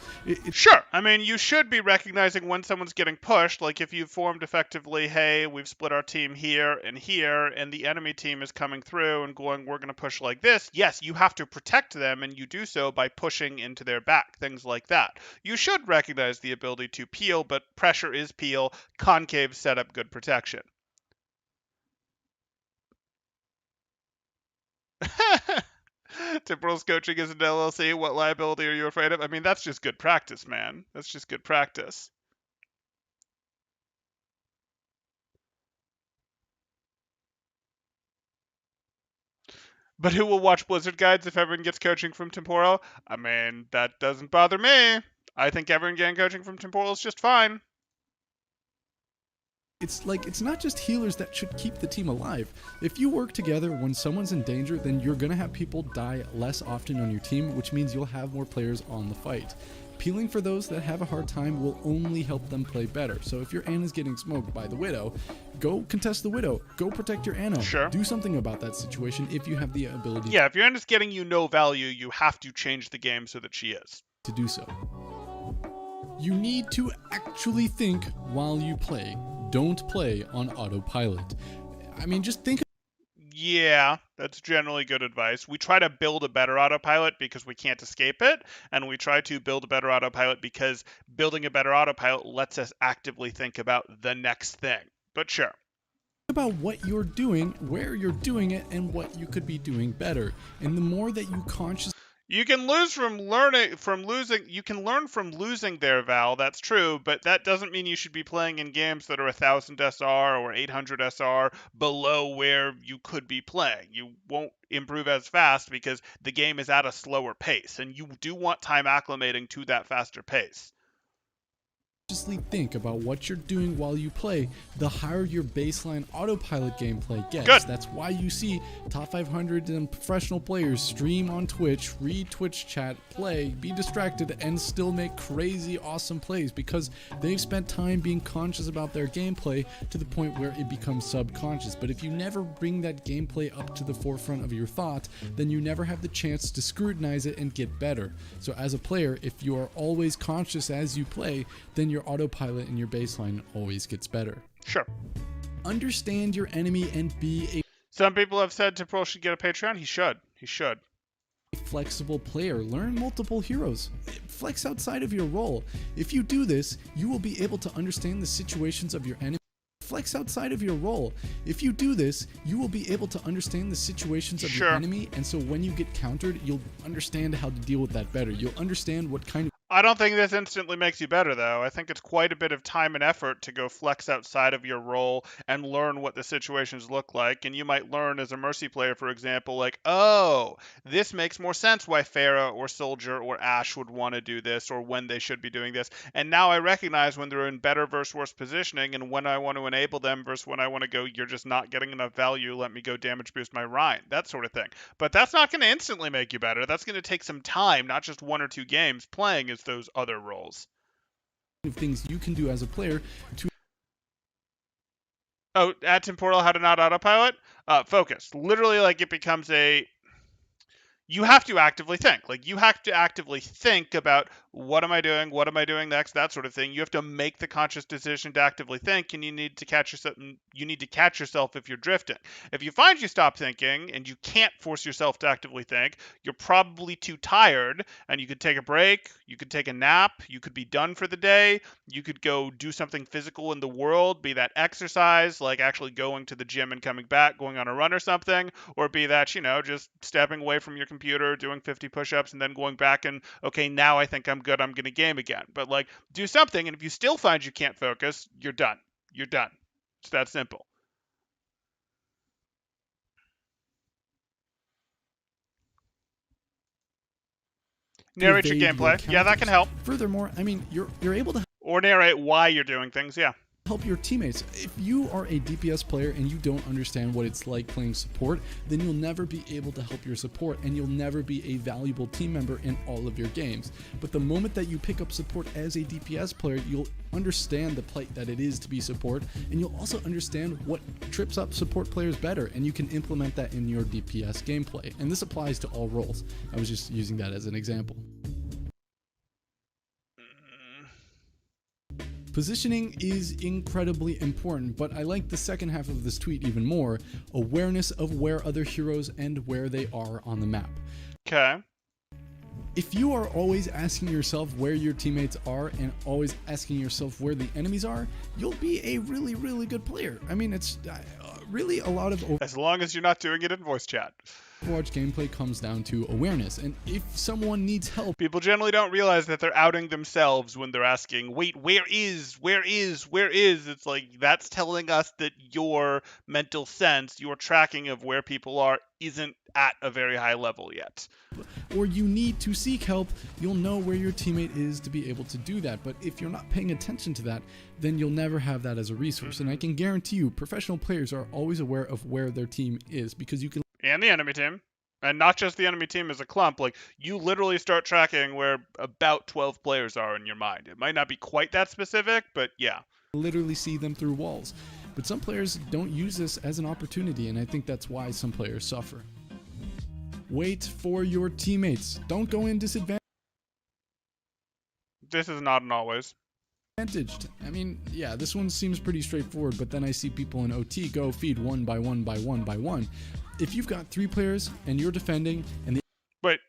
Speaker 1: Sure. I mean, you should be recognizing when someone's getting pushed. Like if you've formed effectively, hey, we've split our team here, and the enemy team is coming through and going, we're going to push like this. Yes, you have to protect them, and you do so by pushing into their back, things like that. You should recognize the ability to peel, but pressure is peel. Concave set up good protection. Temporal's coaching is an LLC. What liability are you afraid of? I mean, that's just good practice, man. That's just good practice. But who will watch Blizzard guides if everyone gets coaching from Temporal? I mean, that doesn't bother me. I think everyone getting coaching from Temporal is just fine.
Speaker 2: It's not just healers that should keep the team alive. If you work together when someone's in danger, then you're gonna have people die less often on your team, which means you'll have more players on the fight. Peeling for those that have a hard time will only help them play better. So if your Ana's getting smoked by the Widow, go contest the Widow. Go protect your Ana.
Speaker 1: Sure.
Speaker 2: Do something about that situation if you have the ability.
Speaker 1: Yeah, if your Ana's getting you no value, you have to change the game so that she is.
Speaker 2: To do so. You need to actually think while you play. Don't play on autopilot. I mean, just think.
Speaker 1: Yeah, that's generally good advice. We try to build a better autopilot because we can't escape it, and we try to build a better autopilot because building a better autopilot lets us actively think about the next thing. But sure.
Speaker 2: About what you're doing, where you're doing it, and what you could be doing better. And the more that you consciously
Speaker 1: You can learn from losing there, Val. That's true, but that doesn't mean you should be playing in games that are 1000 SR or 800 SR below where you could be playing. You won't improve as fast because the game is at a slower pace, and you do want time acclimating to that faster pace.
Speaker 2: think about what you're doing while you play, the higher your baseline autopilot gameplay gets.
Speaker 1: Good.
Speaker 2: That's why you see top 500 and professional players stream on Twitch, read Twitch chat, play, be distracted, and still make crazy awesome plays because they've spent time being conscious about their gameplay to the point where it becomes subconscious. But if you never bring that gameplay up to the forefront of your thought, then you never have the chance to scrutinize it and get better. So as a player, if you are always conscious as you play, then your autopilot and your baseline always gets better.
Speaker 1: Sure.
Speaker 2: Understand your enemy and be a
Speaker 1: Some people have said Temporal should get a Patreon. He should. He should.
Speaker 2: flexible player. Learn multiple heroes. Flex outside of your role. If you do this, you will be able to understand the situations of your enemy, flex outside of your role. If you do this, you will be able to understand the situations of your enemy, and so when you get countered, you'll understand how to deal with that better. You'll understand what kind of...
Speaker 1: I don't think this instantly makes you better, though. I think it's quite a bit of time and effort to go flex outside of your role and learn what the situations look like. And you might learn as a Mercy player, for example, like, oh, this makes more sense why Pharah or Soldier or Ashe would want to do this, or when they should be doing this. And now I recognize when they're in better versus worse positioning, and when I want to enable them versus when I want to go, you're just not getting enough value, let me go damage boost my Rein, that sort of thing. But that's not going to instantly make you better. That's going to take some time, not just 1 or 2 games playing as those other roles.
Speaker 2: Of things you can do as a player to...
Speaker 1: Oh, at Temporal, how to not autopilot? Focus. Literally, like, it becomes a... You have to actively think. Like, you have to actively think about what am I doing next, that sort of thing. You have to make the conscious decision to actively think, and you need to catch yourself if you're drifting. If you find you stop thinking and you can't force yourself to actively think, you're probably too tired, and you could take a break, you could take a nap, you could be done for the day, you could go do something physical in the world, be that exercise, like actually going to the gym and coming back, going on a run or something, or be that, just stepping away from your computer, doing 50 push-ups, and then going back and, okay, now I think I'm good, I'm going to game again. But, like, do something, and if you still find you can't focus, you're done. You're done. It's that simple. Narrate your gameplay. Yeah, that can help.
Speaker 2: Furthermore, I mean, you're able to...
Speaker 1: Or narrate why you're doing things, yeah.
Speaker 2: Help your teammates. If you are a DPS player and you don't understand what it's like playing support, then you'll never be able to help your support, and you'll never be a valuable team member in all of your games. But the moment that you pick up support as a DPS player, you'll understand the plight that it is to be support, and you'll also understand what trips up support players better, and you can implement that in your DPS gameplay. And this applies to all roles. I was just using that as an example. Positioning is incredibly important, but I like the second half of this tweet even more: awareness of where other heroes and where they are on the map.
Speaker 1: Okay.
Speaker 2: If you are always asking yourself where your teammates are and always asking yourself where the enemies are, you'll be a really, really good player. I mean, it's really a lot of...
Speaker 1: As long as you're not doing it in voice chat.
Speaker 2: Overwatch gameplay comes down to awareness, and if someone needs help...
Speaker 1: People generally don't realize that they're outing themselves when they're asking, wait, where is? It's like, that's telling us that your mental sense, your tracking of where people are, isn't at a very high level yet.
Speaker 2: Or you need to seek help, you'll know where your teammate is to be able to do that. But if you're not paying attention to that, then you'll never have that as a resource. And I can guarantee you, professional players are always aware of where their team is, because you can...
Speaker 1: And the enemy team. And not just the enemy team as a clump. Like, you literally start tracking where about 12 players are in your mind. It might not be quite that specific, but yeah.
Speaker 2: Literally see them through walls. But some players don't use this as an opportunity, and I think that's why some players suffer. Wait for your teammates. Don't go in disadvantaged.
Speaker 1: This is not an always.
Speaker 2: I mean, yeah, this one seems pretty straightforward, but then I see people in OT go feed one by one by one by one. If you've got 3 players and you're defending and the...
Speaker 1: But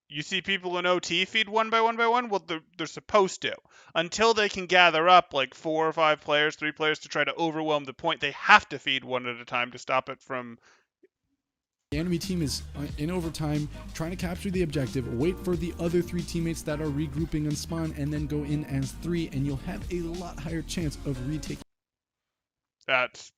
Speaker 1: you see people in OT feed one by one by one? Well, they're supposed to. Until they can gather up like 4 or 5 players, 3 players to try to overwhelm the point, they have to feed one at a time to stop it from...
Speaker 2: The enemy team is in overtime, trying to capture the objective, wait for the other 3 teammates that are regrouping on spawn, and then go in as 3, and you'll have a lot higher chance of retaking.
Speaker 1: That's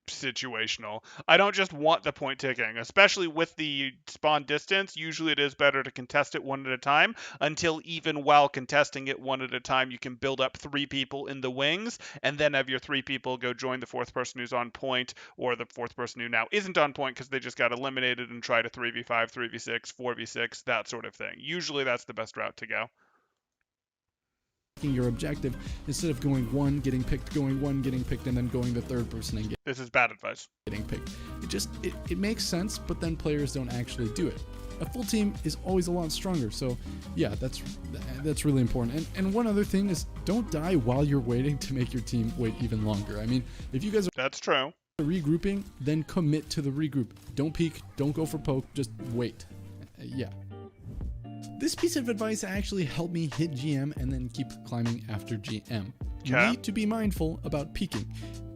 Speaker 1: situational. I don't just want the point ticking, especially with the spawn distance. Usually it is better to contest it one at a time, until even while contesting it one at a time, you can build up 3 people in the wings, and then have your 3 people go join the 4th person who's on point, or the 4th person who now isn't on point because they just got eliminated, and try to 3v5, 3v6, 4v6, that sort of thing. Usually that's the best route to go.
Speaker 2: Your objective instead of going one, getting picked, going one, getting picked, and then going the 3rd person and
Speaker 1: this is bad advice.
Speaker 2: Getting picked. It makes sense, but then players don't actually do it. A full team is always a lot stronger, so yeah, that's really important. And one other thing is, don't die while you're waiting to make your team wait even longer. I mean, if you guys are...
Speaker 1: That's true.
Speaker 2: Regrouping, then commit to the regroup. Don't peek, don't go for poke, just wait. Yeah. This piece of advice actually helped me hit GM and then keep climbing after GM. You need to be mindful about peeking.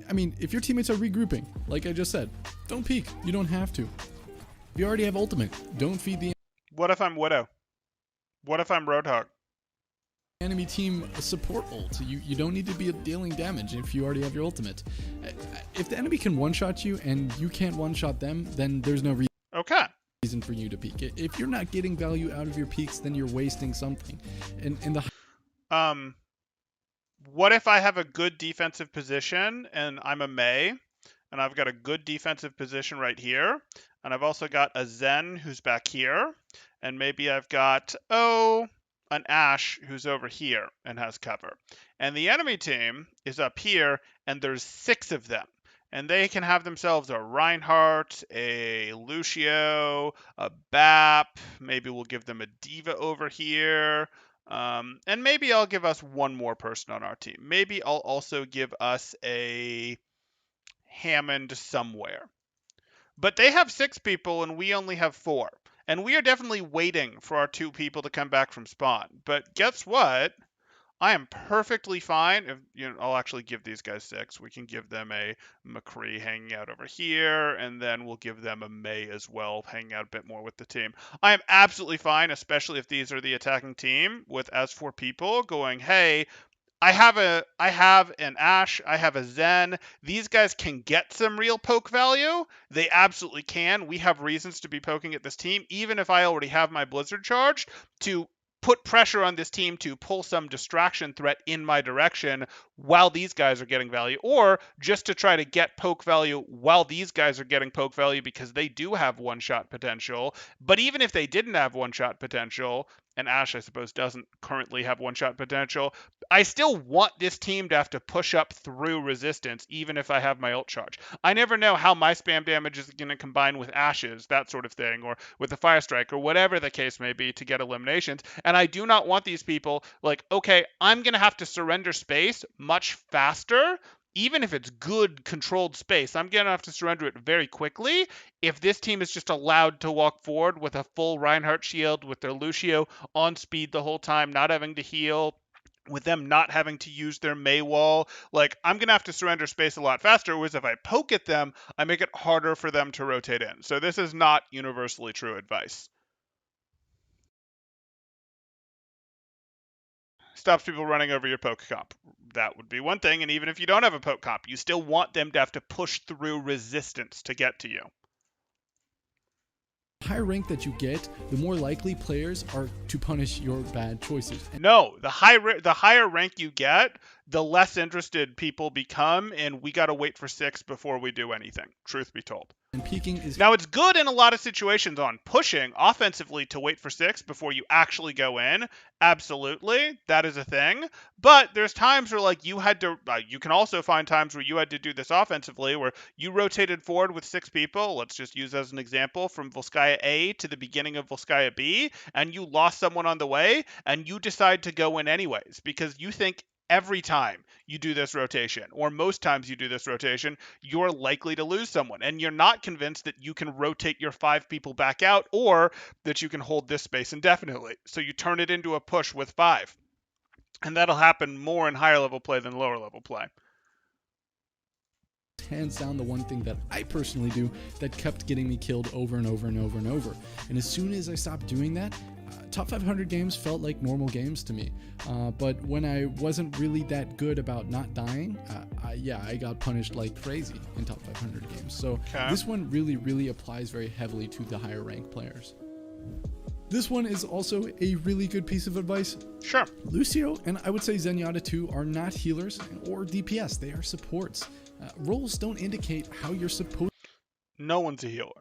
Speaker 2: I mean, if your teammates are regrouping, like I just said, don't peek. You don't have to. If you already have ultimate, don't feed the
Speaker 1: What if I'm Widow? What if I'm Roadhog?
Speaker 2: enemy team a support ult. You don't need to be dealing damage if you already have your ultimate. If the enemy can one-shot you and you can't one-shot them, then there's no reason for you to peek. If you're not getting value out of your peeks, then you're wasting something. And
Speaker 1: what if I have a good defensive position and I'm a Mei, and I've got a good defensive position right here, and I've also got a Zen who's back here, and maybe I've got, an Ashe who's over here and has cover. And the enemy team is up here, and there's 6 of them. And they can have themselves a Reinhardt, a Lucio, a Bap. Maybe we'll give them a D.Va over here. And maybe I'll give us one more person on our team. Maybe I'll also give us a Hammond somewhere. But they have 6 people and we only have 4. And we are definitely waiting for our 2 people to come back from spawn. But guess what? I am perfectly fine. If I'll actually give these guys 6. We can give them a McCree hanging out over here, and then we'll give them a Mei as well, hanging out a bit more with the team. I am absolutely fine, especially if these are the attacking team, with as 4 people going, hey, I have an Ashe, I have a Zen. These guys can get some real poke value. They absolutely can. We have reasons to be poking at this team, even if I already have my Blizzard charged, to put pressure on this team to pull some distraction threat in my direction while these guys are getting value, or just to try to get poke value while these guys are getting poke value because they do have one-shot potential. But even if they didn't have one-shot potential, and Ashe, I suppose, doesn't currently have one-shot potential, I still want this team to have to push up through resistance, even if I have my ult charge. I never know how my spam damage is going to combine with Ashe's, that sort of thing, or with the Fire Strike, or whatever the case may be to get eliminations. And I do not want these people, like, okay, I'm going to have to surrender space much faster. Even if it's good controlled space, I'm going to have to surrender it very quickly if this team is just allowed to walk forward with a full Reinhardt shield, with their Lucio on speed the whole time, not having to heal, with them not having to use their Mei wall. Like, I'm going to have to surrender space a lot faster, whereas if I poke at them, I make it harder for them to rotate in. So this is not universally true advice. Stops people running over your poke comp. That would be one thing, and even if you don't have a poke comp, you still want them to have to push through resistance to get to you.
Speaker 2: The higher rank that you get, the more likely players are to punish your bad choices.
Speaker 1: No, the higher rank you get, the less interested people become, and we got to wait for 6 before we do anything, truth be told.
Speaker 2: And peeking is...
Speaker 1: Now, it's good in a lot of situations on pushing offensively to wait for 6 before you actually go in. Absolutely, that is a thing. But there's times where, like, you had to... you can also find times where you had to do this offensively, where you rotated forward with 6 people. Let's just use as an example from Volskaya A to the beginning of Volskaya B, and you lost someone on the way, and you decide to go in anyways, because you think every time you do this rotation, or most times you do this rotation, you're likely to lose someone, and you're not convinced that you can rotate your 5 people back out, or that you can hold this space indefinitely. So you turn it into a push with 5. And that'll happen more in higher level play than lower level play.
Speaker 2: Hands down the one thing that I personally do that kept getting me killed over and over and over and over. And as soon as I stopped doing that, top 500 games felt like normal games to me. But when I wasn't really that good about not dying, I got punished like crazy in top 500 games. So This one really applies very heavily to the higher rank players. This one is also a really good piece of advice.
Speaker 1: Sure.
Speaker 2: Lucio and I would say Zenyatta too are not healers or DPS. They are supports. Roles don't indicate how you're supposed.
Speaker 1: No one's a healer.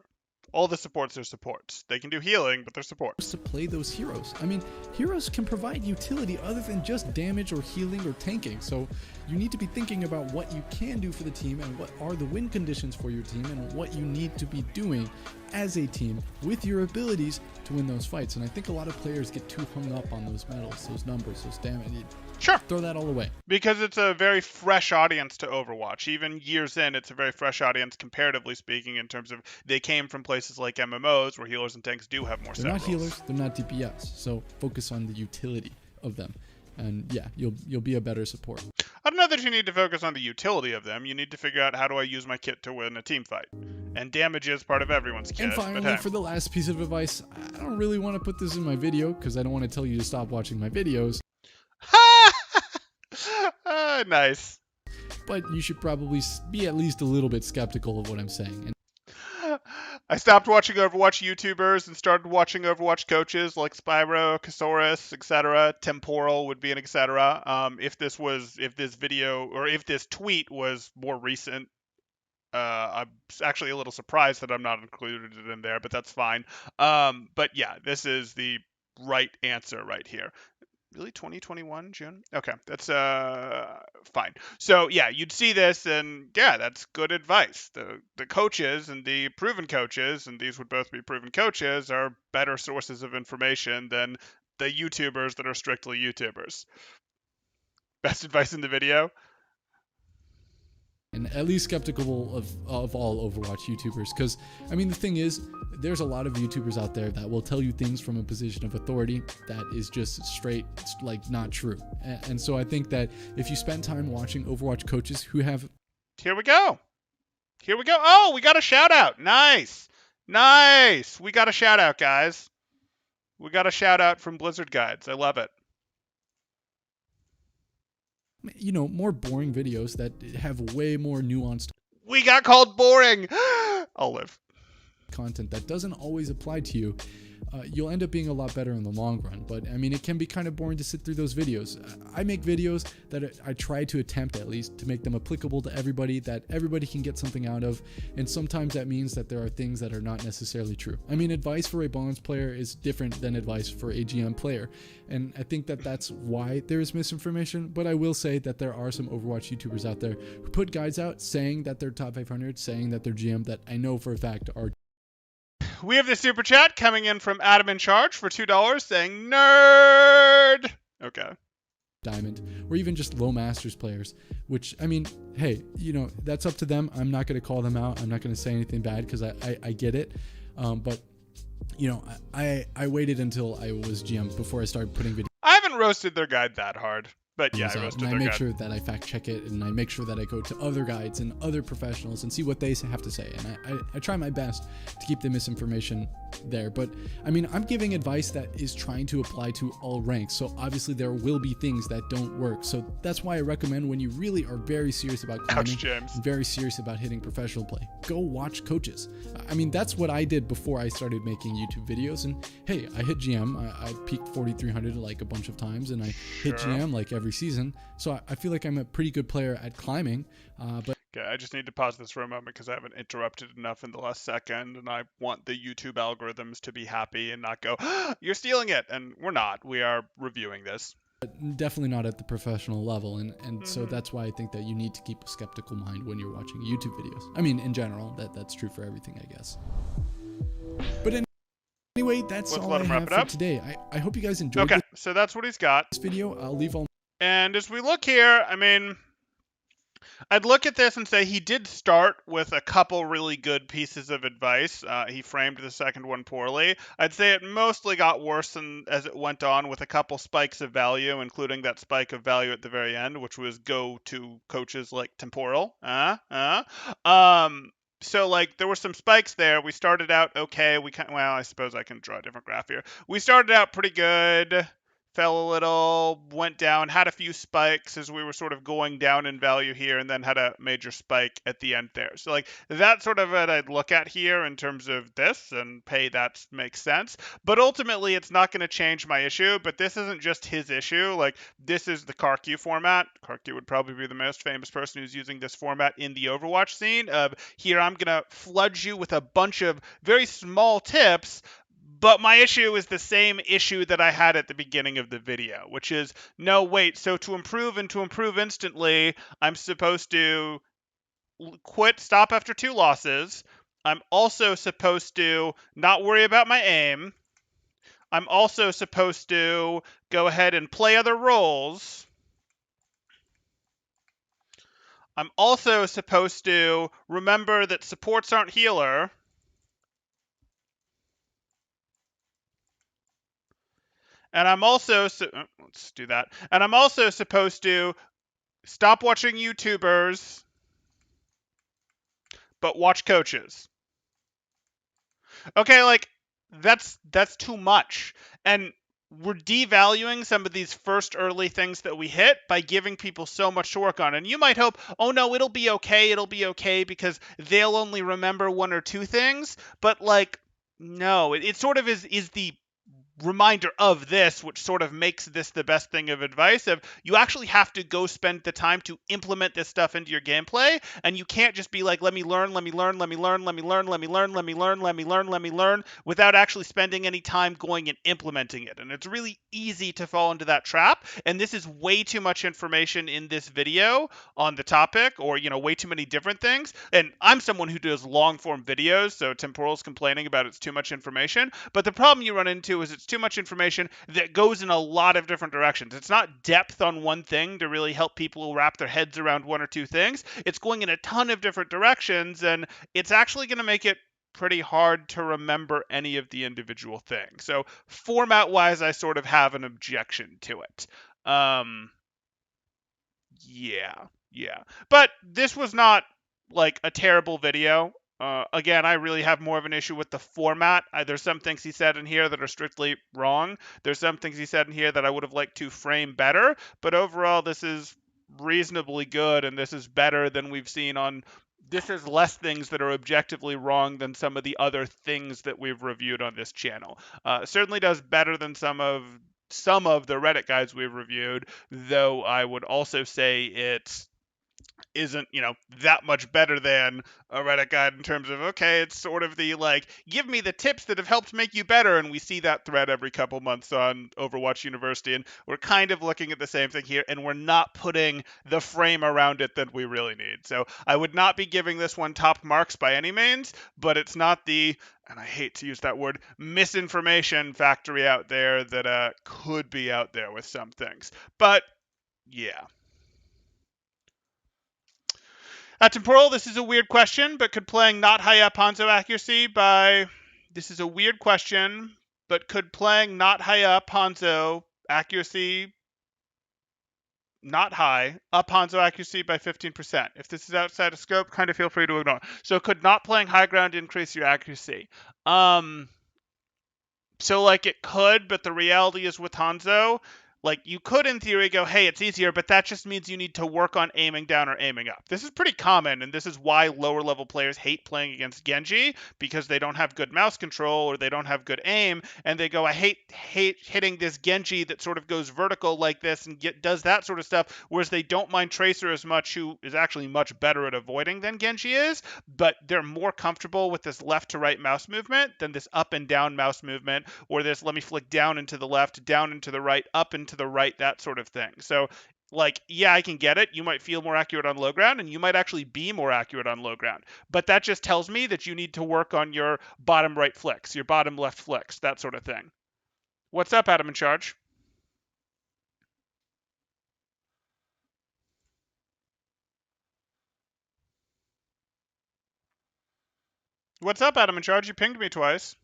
Speaker 1: All the supports are supports. They can do healing, but they're supports.
Speaker 2: To play those heroes. I mean, heroes can provide utility other than just damage or healing or tanking. So you need to be thinking about what you can do for the team and what are the win conditions for your team and what you need to be doing as a team with your abilities to win those fights. And I think a lot of players get too hung up on those medals, those numbers, those damage.
Speaker 1: Sure.
Speaker 2: Throw that all away.
Speaker 1: Because it's a very fresh audience to Overwatch. Even years in, it's a very fresh audience, comparatively speaking, in terms of they came from places like MMOs, where healers and tanks do have more set
Speaker 2: They're not
Speaker 1: roles.
Speaker 2: healers, they're not DPS. So focus on the utility of them. And yeah, you'll be a better support.
Speaker 1: I don't know that you need to focus on the utility of them. You need to figure out how do I use my kit to win a team fight. And damage is part of everyone's kit.
Speaker 2: And finally,
Speaker 1: but hey.
Speaker 2: for the last piece of advice, I don't really want to put this in my video because I don't want to tell you to stop watching my videos.
Speaker 1: Nice.
Speaker 2: But you should probably be at least a little bit skeptical of what I'm saying.
Speaker 1: I stopped watching Overwatch YouTubers and started watching Overwatch coaches like Spyro, Kasaurus, etc. Temporal would be an etc. If this video or if this tweet was more recent, I'm actually a little surprised that I'm not included in there, but that's fine. But yeah, this is the right answer right here. Really, 2021 June? Okay, that's fine. So yeah, you'd see this, and yeah, that's good advice. The coaches and the proven coaches, and these would both be proven coaches, are better sources of information than the YouTubers that are strictly YouTubers. Best advice in the video.
Speaker 2: And at least skeptical of all Overwatch YouTubers. Because, I mean, the thing is, there's a lot of YouTubers out there that will tell you things from a position of authority that is just straight, like, not true. And so I think that if you spend time watching Overwatch coaches who have...
Speaker 1: Here we go. Here we go. Oh, we got a shout out. Nice. Nice. We got a shout out, guys. We got a shout out from Blizzard Guides. I love it.
Speaker 2: You know, more boring videos that have way more nuanced
Speaker 1: We got called boring. I'll live.
Speaker 2: Content that doesn't always apply to you, you'll end up being a lot better in the long run. But I mean, it can be kind of boring to sit through those videos. I make videos that I try to attempt at least to make them applicable to everybody, that everybody can get something out of. And sometimes that means that there are things that are not necessarily true. I mean, advice for a Bonds player is different than advice for a GM player. And I think that that's why there is misinformation. But I will say that there are some Overwatch YouTubers out there who put guides out saying that they're top 500, saying that they're GM, that I know for a fact are.
Speaker 1: We have the super chat coming in from Adam in Charge for $2 saying nerd. Okay.
Speaker 2: Diamond, or even just low masters players, which, I mean, hey, you know, that's up to them. I'm not going to call them out. I'm not going to say anything bad because I get it. But, you know, I waited until I was GM before I started putting videos.
Speaker 1: I haven't roasted their guide that hard. But yeah, I roasted
Speaker 2: and I
Speaker 1: their
Speaker 2: make
Speaker 1: guide.
Speaker 2: sure that I fact check it, and I make sure that I go to other guides and other professionals and see what they have to say. And I try my best to keep the misinformation there. But I mean, I'm giving advice that is trying to apply to all ranks. So obviously there will be things that don't work. So that's why I recommend, when you really are very serious about climbing, and very serious about hitting professional play, go watch coaches. I mean, that's what I did before I started making YouTube videos. And hey, I hit GM. I peaked 4,300 like a bunch of times, and I hit GM like every season. So I feel like I'm a pretty good player at climbing. But
Speaker 1: okay, I just need to pause this for a moment because I haven't interrupted enough in the last second, and I want the YouTube algorithms to be happy and not go, you're stealing it. And we're not. We are reviewing this.
Speaker 2: But definitely not at the professional level. And so that's why I think that you need to keep a skeptical mind when you're watching YouTube videos. I mean, in general, that's true for everything, I guess. But anyway, that's all I have for today. I hope you guys enjoyed
Speaker 1: Okay, so that's what he's got.
Speaker 2: This video. I'll leave all.
Speaker 1: And as we look here, I mean, I'd look at this and say he did start with a couple really good pieces of advice. He framed the second one poorly. I'd say it mostly got worse as it went on, with a couple spikes of value, including that spike of value at the very end, which was go to coaches like Temporal. So, like, there were some spikes there. We started out okay. Well, I suppose I can draw a different graph here. We started out pretty good. Fell a little, went down, had a few spikes as we were sort of going down in value here, and then had a major spike at the end there. So, like, that's sort of what I'd look at here in terms of this, and pay that makes sense. But ultimately, it's not going to change my issue. But this isn't just his issue. Like, this is the KarQ format. KarQ would probably be the most famous person who's using this format in the Overwatch scene. Here, I'm going to flood you with a bunch of very small tips. But my issue is the same issue that I had at the beginning of the video, which is, no, wait, so to improve and to improve instantly, I'm supposed to stop after 2 losses. I'm also supposed to not worry about my aim. I'm also supposed to go ahead and play other roles. I'm also supposed to remember that supports aren't healer. And I'm also let's do that. And I'm also supposed to Stop watching YouTubers, but watch coaches. Okay, like that's too much. And we're devaluing some of these first early things that we hit by giving people so much to work on. And you might hope, oh no, it'll be okay because they'll only remember one or two things. But like, no, it sort of is the reminder of this, which sort of makes this the best thing of advice of you actually have to go spend the time to implement this stuff into your gameplay, and you can't just be like, let me learn without actually spending any time going and implementing it. And it's really easy to fall into that trap, and this is way too much information in this video on the topic, or way too many different things. And I'm someone who does long form videos, so Temporal's complaining about it's too much information, but the problem you run into is it's too much information that goes in a lot of different directions. It's not depth on one thing to really help people wrap their heads around one or two things. It's going in a ton of different directions, and it's actually going to make it pretty hard to remember any of the individual things. So format wise, I sort of have an objection to it. Yeah. But this was not like a terrible video. Again, I really have more of an issue with the format. There's some things he said in here that are strictly wrong. There's some things he said in here that I would have liked to frame better. But overall, this is reasonably good, and this is better than we've seen on. This is less things that are objectively wrong than some of the other things that we've reviewed on this channel. Certainly does better than some of the Reddit guides we've reviewed, though I would also say it isn't, that much better than a Reddit guide in terms of, okay, it's sort of the like, give me the tips that have helped make you better. And we see that thread every couple months on Overwatch University. And we're kind of looking at the same thing here, and we're not putting the frame around it that we really need. So I would not be giving this one top marks by any means, but it's not the, and I hate to use that word, misinformation factory out there that could be out there with some things. But yeah. Temporal, this is a weird question, but could playing not high up Hanzo accuracy by... This is a weird question, but could playing not high up Hanzo accuracy... Not high, up Hanzo accuracy by 15%. If this is outside of scope, kind of feel free to ignore. So could not playing high ground increase your accuracy? So, like, it could, but the reality is with Hanzo, like, you could, in theory, go, hey, it's easier, but that just means you need to work on aiming down or aiming up. This is pretty common, and this is why lower-level players hate playing against Genji, because they don't have good mouse control or they don't have good aim, and they go, I hate hitting this Genji that sort of goes vertical like this and does that sort of stuff, whereas they don't mind Tracer as much, who is actually much better at avoiding than Genji is, but they're more comfortable with this left-to-right mouse movement than this up and down mouse movement, or this let me flick down into the left, down into the right, up into the right, that sort of thing. So, like, yeah, I can get it. You might feel more accurate on low ground, and you might actually be more accurate on low ground. But that just tells me that you need to work on your bottom right flicks, your bottom left flicks, that sort of thing. What's up, Adam in Charge? What's up, Adam in Charge? You pinged me twice.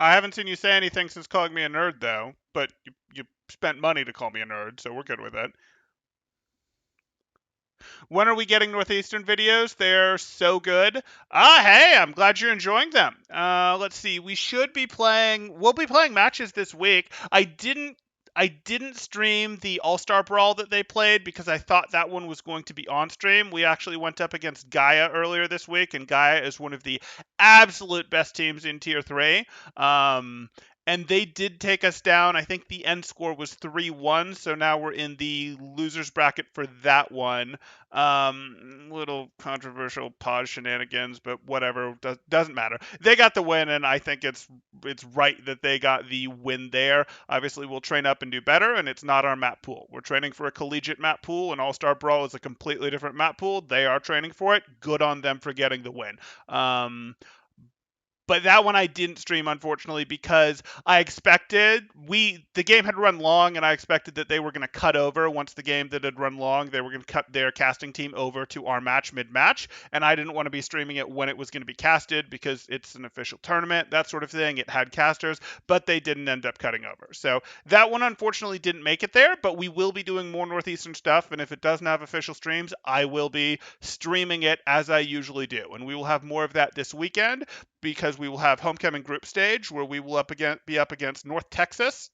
Speaker 1: I haven't seen you say anything since calling me a nerd, though. But you spent money to call me a nerd, so we're good with it. When are we getting Northeastern videos? They're so good. Hey, I'm glad you're enjoying them. Let's see. We'll be playing matches this week. I didn't stream the All-Star Brawl that they played because I thought that one was going to be on stream. We actually went up against Gaia earlier this week, and Gaia is one of the absolute best teams in Tier 3. And they did take us down. I think the end score was 3-1, so now we're in the losers bracket for that one. Little controversial pause shenanigans, but whatever, doesn't matter. They got the win, and I think it's right that they got the win there. Obviously, we'll train up and do better, and it's not our map pool. We're training for a collegiate map pool, and All-Star Brawl is a completely different map pool. They are training for it. Good on them for getting the win. But that one I didn't stream, unfortunately, because I expected the game had run long, and I expected that they were going to cut over once the game that had run long. They were going to cut their casting team over to our match mid-match, and I didn't want to be streaming it when it was going to be casted because it's an official tournament, that sort of thing. It had casters, but they didn't end up cutting over. So that one unfortunately didn't make it there, but we will be doing more Northeastern stuff, and if it doesn't have official streams, I will be streaming it as I usually do, and we will have more of that this weekend because we will have Homecoming group stage where we will be up against North Texas,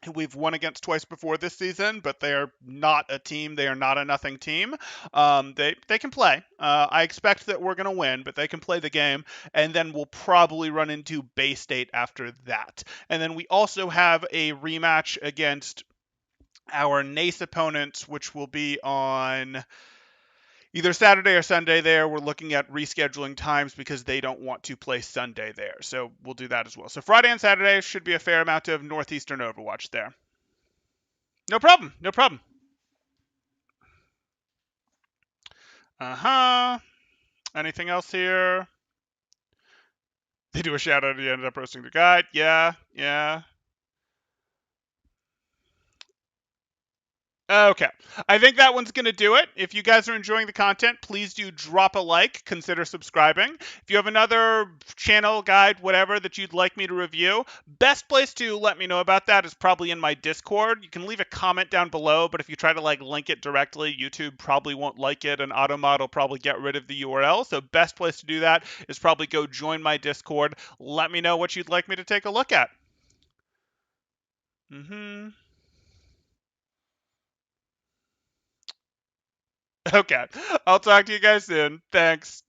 Speaker 1: who we've won against twice before this season, but they are not a team. They are not a nothing team. They can play. I expect that we're going to win, but they can play the game. And then we'll probably run into Bay State after that. And then we also have a rematch against our NACE opponents, which will be on either Saturday or Sunday there. We're looking at rescheduling times because they don't want to play Sunday there. So we'll do that as well. So Friday and Saturday should be a fair amount of Northeastern Overwatch there. No problem. No problem. Uh-huh. Anything else here? They do a shout out and you ended up roasting the guide. Yeah. Okay. I think that one's going to do it. If you guys are enjoying the content, please do drop a like, consider subscribing. If you have another channel, guide, whatever that you'd like me to review, best place to let me know about that is probably in my Discord. You can leave a comment down below, but if you try to link it directly, YouTube probably won't like it and Automod will probably get rid of the URL. So best place to do that is probably go join my Discord. Let me know what you'd like me to take a look at. Okay. I'll talk to you guys soon. Thanks.